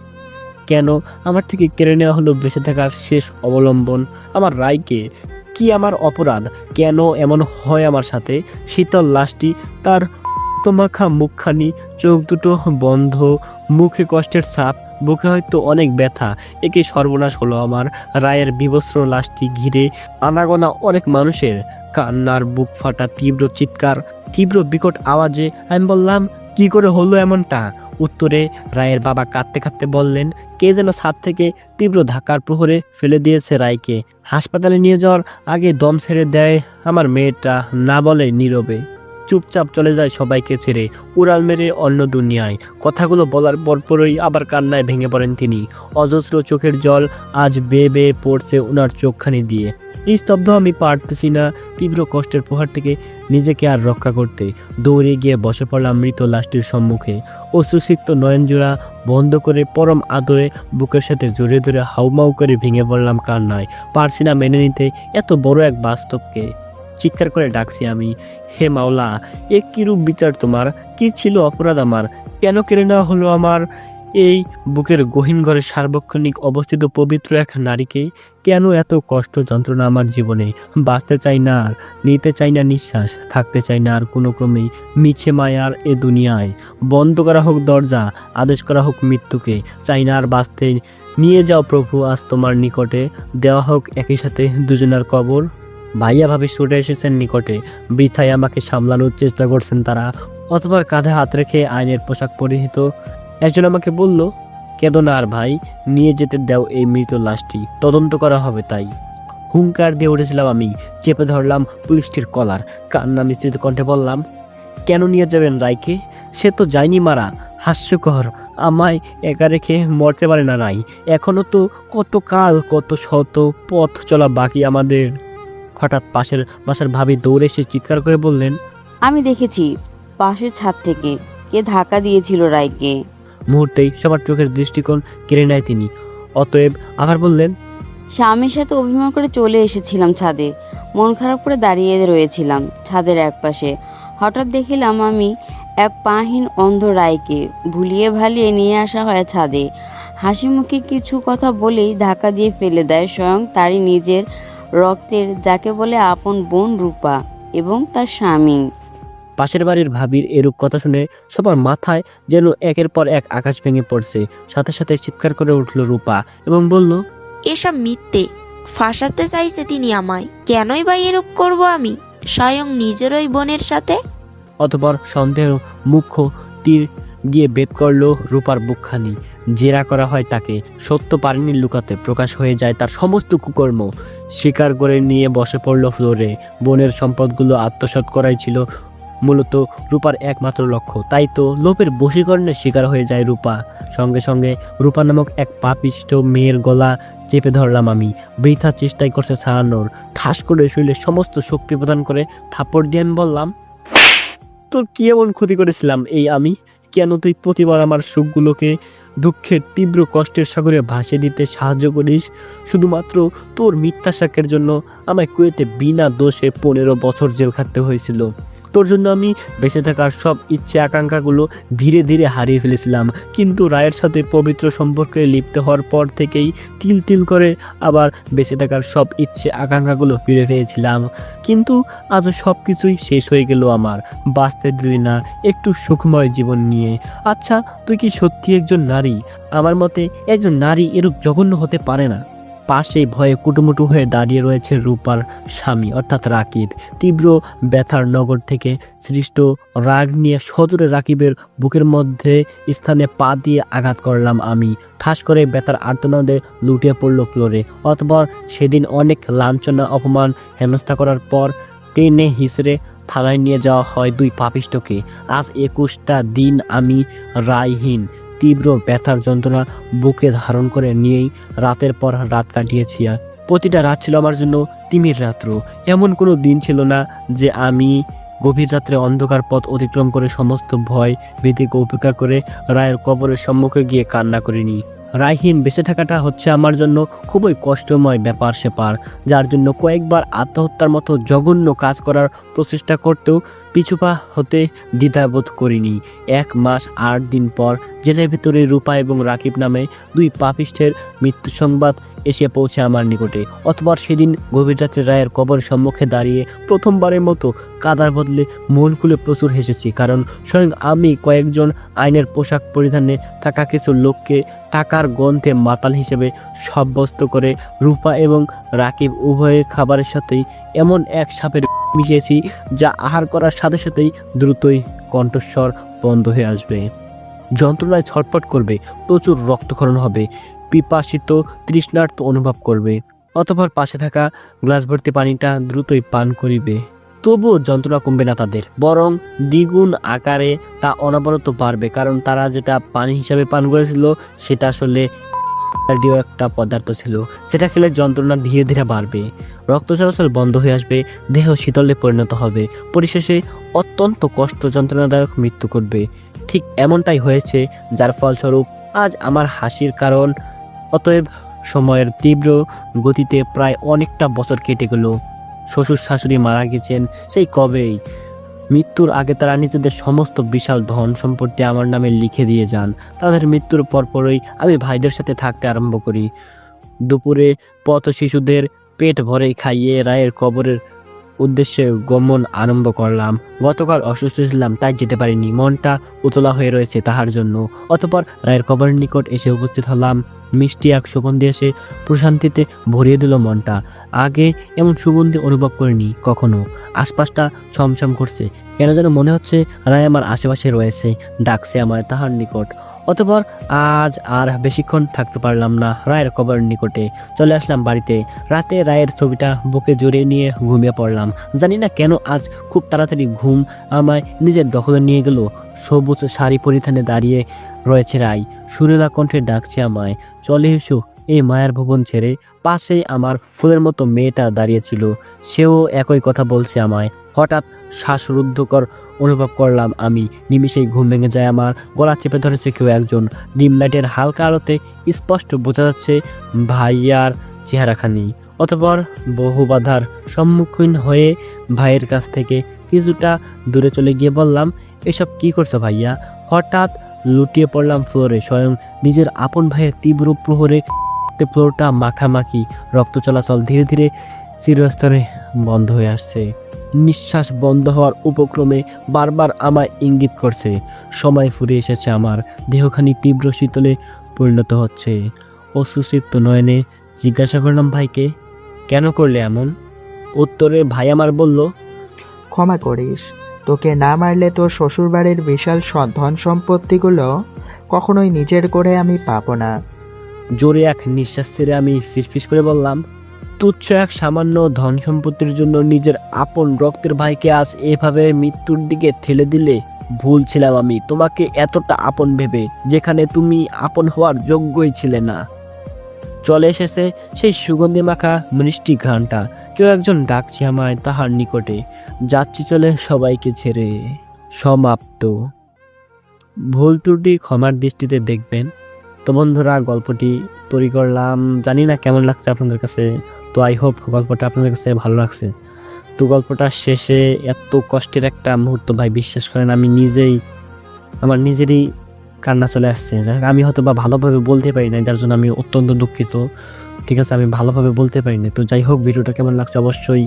কেন? আমার থেকে কেড়ে নেওয়া হলো বেঁচে থাকার শেষ অবলম্বন, আমার রায়কে। কি আমার অপরাধ? কেন এমন হয় আমার সাথে? শীতল লাশটি, তার মাখা মুখখানি, চোখ দুটো বন্ধ, মুখে কষ্টের ছাপ, বুকে হয়তো অনেক ব্যথা। একে সর্বনাশ হলো আমার। রায়ের বিবস্ত্র লাশটি ঘিরে আনাগোনা অনেক মানুষের কান্নার, বুক ফাটা তীব্র চিৎকার, তীব্র বিকট আওয়াজে আমি বললাম, কি করে হলো এমনটা? উত্তরে রায়ের বাবা কাঁদতে কাঁদতে বললেন, কে যেন ছাদ থেকে তীব্র ধাক্কার প্রহরে ফেলে দিয়েছে রায়কে। হাসপাতালে নিয়ে যাওয়ার আগে দম ছেড়ে দেয় আমার মেয়েটা, না বলে নীরবে চুপচাপ চলে যায় সবাইকে ছেড়ে, উড়াল মেরে অন্য দুনিয়ায়। কথাগুলো বলার পরপরই আবার কান্নায় ভেঙে পড়েন তিনি। অজস্র চোখের জল আজ বেয়ে বেয়ে পড়ছে ওনার চোখখানি দিয়ে। স্তব্ধ আমি পারতেছি না তীব্র কষ্টের প্রহার থেকে নিজেকে আর রক্ষা করতে। দৌড়ে গিয়ে বসে পড়লাম মৃত লাশটির সম্মুখে। অশ্রুসিক্ত নয়নজোড়া বন্ধ করে পরম আদরে বুকের সাথে জড়িয়ে ধরে হাউমাউ করে ভেঙে পড়লাম কান্নায়। পারছি না মেনে নিতে এত বড় এক বাস্তবকে। চিৎকার করে ডাকছি আমি, হে মাওলা, এ কিরূপ বিচার তোমার? কি ছিল অপরাধ আমার? কেন কেড়ে নেওয়া হলো আমার এই বুকের গহীন ঘরে সার্বক্ষণিক অবস্থিত পবিত্র এক নারীকে? কেন এত কষ্ট যন্ত্রণা আমার জীবনে? বাঁচতে চাই না আর, নিতে চাই না নিঃশ্বাস, থাকতে চাই না আর কোনো ক্রমেই মিছে মায়ার এ দুনিয়ায়। বন্ধ করা হোক দরজা, আদেশ করা হোক মৃত্যুকে, চাই না আর বাঁচতে। নিয়ে যাও প্রভু আজ তোমার নিকটে, দেওয়া হোক একই সাথে দুজনার কবর। ভাইয়া ভাবি ছুটে এসেছেন নিকটে, বৃথায় আমাকে সামলানোর চেষ্টা করছেন তারা। অতবার কাঁধে হাত রেখে আইনের পোশাক পরিহিত একজন আমাকে বলল, কেঁদো না আর ভাই, নিয়ে যেতে দাও এই মৃত লাশটি, তদন্ত করা হবে তাই। হুঙ্কার দিয়ে উঠেছিলাম আমি, চেপে ধরলাম পুলিশটির কলার, কান্না মিশ্রিত কণ্ঠে বললাম, কেন নিয়ে যাবেন রায়কে? সে তো যায়নি মারা। হাস্যকর, আমায় একা রেখে মরতে পারে না রাই। এখনো তো কত কাল, কত শত পথ চলা বাকি আমাদের। হঠাৎ পাশের বাসার ভাবি দৌড়ে এসে চিৎকার করে বললেন, আমি দেখেছি পাশের ছাদ থেকে কে ধাক্কা দিয়েছিল রায়কে। মুহূর্তেই সবার চোখের দৃষ্টিকোণ কেড়ে নেয় তিনি। অতএব আবার বললেন, স্বামীর সাথে অভিমান করে চলে এসেছিলাম ছাদে, মন খারাপ করে দাঁড়িয়ে রয়েছিলাম ছাদের একপাশে। হঠাৎ দেখিলাম আমি এক পাহীন অন্ধ রায়কে ভুলিয়ে ভালিয়ে নিয়ে আসা হয় ছাদে। হাসি মুখে কিছু কথা বলেই ধাক্কা দিয়ে ফেলে দেয় স্বয়ং তারই নিজের রক্তের, যাকে বলে আপন বোন রূপা এবং তার স্বামী। পাশের বাড়ির ভাবির এরূপ কথা শুনে সবার মাথায় যেন একের পর এক আকাশ ভেঙে পড়ছে। সাথে সাথে চিৎকার করে উঠল রূপা এবং বলল, এসব মিথ্যে, ফাঁসাতে চাইছে তিনি আমায়। কেনই বা এরূপ করব আমি স্বয়ং নিজেরই বোনের সাথে? অতপর সন্দেহের মুখ্য তীর গিয়ে বেদ করলো রূপার বুকখানি। জেরা করা হয় তাকে, সত্য পারেনি লুকাতে, প্রকাশ হয়ে যায় তার সমস্ত কুকর্ম। স্বীকার করে নিয়ে বসে পড়ল ফ্লোরে। বোনের সম্পদগুলো আত্মসাৎ করাই ছিল মূলত রূপার একমাত্র লক্ষ্য। তাই তো লোভের বশীকরণের শিকার হয়ে যায় রূপা। সঙ্গে সঙ্গে রূপা নামক এক পাপিষ্ঠ মেয়ের গলা চেপে ধরলাম আমি। বৃথা চেষ্টাই করছে ছাড়ানোর। ঠাস করে শরীরে সমস্ত শক্তি প্রদান করে থাপ্পড় দিয়ে আমি বললাম, তোর কি এমন ক্ষতি করেছিলাম এই আমি? কেন তুই প্রতিবার আমার সুখগুলোকে দুঃখের তীব্র কষ্টের সাগরে ভাসিয়ে দিতে সাহায্য করিস? শুধুমাত্র তোর মিথ্যা সাক্ষ্যের জন্য আমায় কুয়েতে বিনা দোষে 15 বছর জেল খাটতে হয়েছিল। তোর জন্য আমি বেঁচে থাকার সব ইচ্ছে আকাঙ্ক্ষাগুলো ধীরে ধীরে হারিয়ে ফেলেছিলাম। কিন্তু রায়ের সাথে পবিত্র সম্পর্কে লিপ্ত হওয়ার পর থেকেই তিল তিল করে আবার বেঁচে থাকার সব ইচ্ছে আকাঙ্ক্ষাগুলো ফিরে পেয়েছিলাম। কিন্তু আজ সব কিছুই শেষ হয়ে গেল আমার। বাঁচতে দিলি না একটু সুখময় জীবন নিয়ে। আচ্ছা, তুই কি সত্যি একজন নারী? আমার মতে একজন নারী এরূপ জঘন্য হতে পারে না। পাশে ভয়ে কুটুমুটু হয়ে দাঁড়িয়ে রয়েছে রূপার স্বামী অর্থাৎ রাকিব। তীব্র ব্যথার নগর থেকে সৃষ্ট রাগ নিয়ে সজোরে রাকিবের বুকের মধ্যে স্থানে পা দিয়ে আঘাত করলাম আমি। ঠাস করে ব্যথার আর্তনাদে লুটিয়ে পড়ল ফ্লোরে। অতঃপর সেদিন অনেক লাঞ্ছনা অপমান হেনস্থা করার পর টেনে হিসড়ে থানায় নিয়ে যাওয়া হয় দুই পাপিষ্ঠকে। আজ 21টা দিন আমি রায়হীন, তীব্র ব্যথার যন্ত্রণা বুকে ধারণ করে নিয়েই রাতের পর রাত কাটিয়েছি। প্রতিটা রাত ছিল আমার জন্য তিমির রাত্র। এমন কোনো দিন ছিল না যে আমি গভীর রাত্রে অন্ধকার পথ অতিক্রম করে সমস্ত ভয় ভীতিকে উপেক্ষা করে রায়ের কবরের সম্মুখে গিয়ে কান্না করিনি। রায়হীন বেঁচে থাকাটা হচ্ছে আমার জন্য খুবই কষ্টময় ব্যাপার স্যাপার, যার জন্য কয়েকবার আত্মহত্যার মতো জঘন্য কাজ করার প্রচেষ্টা করতেও পিছুপা হতে দ্বিধাবোধ করিনি। 1 মাস 8 দিন পর জেলের ভিতরে রূপা এবং রাকিব নামে দুই পাপিষ্ঠের মৃত্যু সংবাদ এসে পৌঁছে আমার নিকটে। অতঃপর সেদিন গভীর রাত্রে রায়ের কবরের সম্মুখে দাঁড়িয়ে প্রথমবারের মতো কাদার বদলে মন খুলে প্রচুর হেসেছি। কারণ স্বয়ং আমি কয়েকজন আইনের পোশাক পরিধানে থাকা কিছু লোককে টাকার গন্ধে মাতাল হিসেবে সাব্যস্ত করে রূপা এবং রাকিব উভয়ের খাবারের সাথেই এমন এক সাপের মিশিয়েছি যা আহার করার সাথে সাথেই দ্রুতই কণ্ঠস্বর বন্ধ হয়ে আসবে, যন্ত্রণায় ছটফট করবে, প্রচুর রক্তক্ষরণ হবে, পিপাসিত তৃষ্ণার্ত অনুভব করবে। অতঃপর পাশে থাকা গ্লাস ভর্তি পানিটা দ্রুতই পান করিবে। তবুও যন্ত্রণা কমবে না তাদের, বরং দ্বিগুণ আকারে তা অনবরত বাড়বে। কারণ তারা যেটা পানি হিসাবে পান করেছিল সেটা আসলে একটা পদার্থ ছিল, যেটা খেলে যন্ত্রণা ধীরে ধীরে বাড়বে, রক্ত চলাচল বন্ধ হয়ে আসবে, দেহ শীতলে পরিণত হবে, পরিশেষে অত্যন্ত কষ্ট যন্ত্রণাদায়ক মৃত্যু করবে। ঠিক এমনটাই হয়েছে, যার ফলস্বরূপ আজ আমার হাসির কারণ। অতএব সময়ের তীব্র গতিতে প্রায় অনেকটা বছর কেটে গেল। শ্বশুর শাশুড়ি মারা গেছেন সেই কবেই। মৃত্যুর আগে তারা নিজেদের সমস্ত বিশাল ধন সম্পত্তি আমার নামে লিখে দিয়ে যান। তাদের মৃত্যুর পরপরই আমি ভাইদের সাথে থাকতে আরম্ভ করি। দুপুরে পথ শিশুদের পেট ভরে খাইয়ে রায়ের কবরের উদ্দেশ্যে গমন আরম্ভ করলাম। গতকাল অসুস্থ ছিলাম, তাই যেতে পারিনি। মনটা উতলা হয়ে রয়েছে তাহার জন্য। অতঃপর রায়ের কবরের নিকট এসে উপস্থিত হলাম। মিষ্টি এক সুগন্ধি এসে প্রশান্তিতে ভরিয়ে দিল মনটা। আগে এমন সুগন্ধি অনুভব করিনি কখনো। আশপাশটা ছমছম করছে, কেন যেন মনে হচ্ছে রায় আমার আশেপাশে রয়েছে, ডাকছে আমায় তাহার নিকট। অতঃপর আজ আর বেশিক্ষণ থাকতে পারলাম না। রায়ের কবরের নিকটে চলে আসলাম বাড়িতে। রাতে রায়ের ছবিটা বুকে জড়িয়ে নিয়ে ঘুমিয়ে পড়লাম। জানি না কেন আজ খুব তাড়াতাড়ি ঘুম আমায় নিজের দখলে নিয়ে গেল। সবুজ শাড়ি পরিধানে দাঁড়িয়ে রয়েছে রায়, সুরেলা কণ্ঠে ডাকছে আমায়, চলে এসো এই মায়ার ভুবন ছেড়ে। পাশেই আমার ফুলের মতো মেয়েটা দাঁড়িয়েছিল, সেও একই কথা বলছে আমায়। হঠাৎ শ্বাসরুদ্ধকর অনুভব করলাম আমি। নিমিষেই ঘুম ভেঙে যায় আমার। গলা চেপে ধরেছে কেউ একজন। ডিম লাইটের হালকা আলোতে স্পষ্ট বোঝা যাচ্ছে ভাইয়ার চেহারাখানি। অতঃপর বহু বাধার সম্মুখীন হয়ে ভাইয়ের কাছ থেকে কিছুটা দূরে চলে গিয়ে বললাম, এসব কি করছো ভাইয়া? হঠাৎ লুটিয়ে পড়লাম ফ্লোরে। স্বয়ং নিজের আপন ভাইয়ের তীব্র প্রহরে ফ্লোরটা মাখামাখি, রক্ত চলাচল ধীরে ধীরে চিরস্তরে বন্ধ হয়ে আসছে। নিঃশ্বাস বন্ধ হওয়ার উপক্রমে বারবার আমায় ইঙ্গিত করছে সময় ফুরিয়ে এসেছে। আমার দেহখানি তীব্র শীতলে পরিণত হচ্ছে। অশ্রুসিক্ত নয়নে জিজ্ঞাসা করলাম ভাইকে, কেন করলে এমন? উত্তরে ভাই আমার বলল, ক্ষমা করিস, তোকে না মারলে তোর শ্বশুরবাড়ির বিশাল ধন সম্পত্তিগুলো কখনোই নিজের করে আমি পাবো না। জোরে এক নিঃশ্বাস ছেড়ে আমি ফিসফিস করে বললাম, তুচ্ছ এক সামান্য ধন সম্পত্তির জন্য নিজের আপন রক্তের ভাইকে আজ এভাবে মৃত্যুর দিকে ঠেলে দিলে? ভুল ছিলাম আমি তোমাকে এতটা আপন ভেবে, যেখানে তুমি আপন হওয়ার যোগ্যই ছিলে না। চলে এসেছে সেই সুগন্ধি মাখা মিষ্টি ঘ্রাণটা। কেউ একজন ডাকছে আমায় তাহার নিকটে। যাচ্ছি চলে সবাইকে ছেড়ে। সমাপ্ত। ভুল ত্রুটি ক্ষমার দৃষ্টিতে দেখবেন। তো বন্ধুরা, গল্পটি তৈরি করলাম, জানি না কেমন লাগছে আপনাদের কাছে। তো আই হোপ গল্পটা আপনাদের কাছে ভালো লাগছে। তো গল্পটার শেষে এত কষ্টের একটা মুহূর্ত ভাই, বিশ্বাস করেন আমি নিজেই, আমার নিজেরই কান্না চলে আসছে। যাই হোক, আমি হয়তো বা ভালোভাবে বলতে পারি না, যার জন্য আমি অত্যন্ত দুঃখিত। ঠিক আছে, আমি ভালোভাবে বলতে পারি না। তো যাই হোক, ভিডিওটা কেমন লাগছে অবশ্যই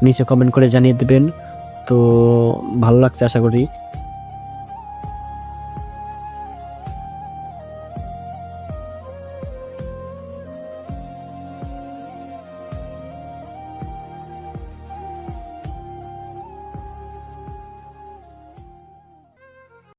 নিচে কমেন্ট করে জানিয়ে দেবেন। তো ভালো লাগছে আশা করি।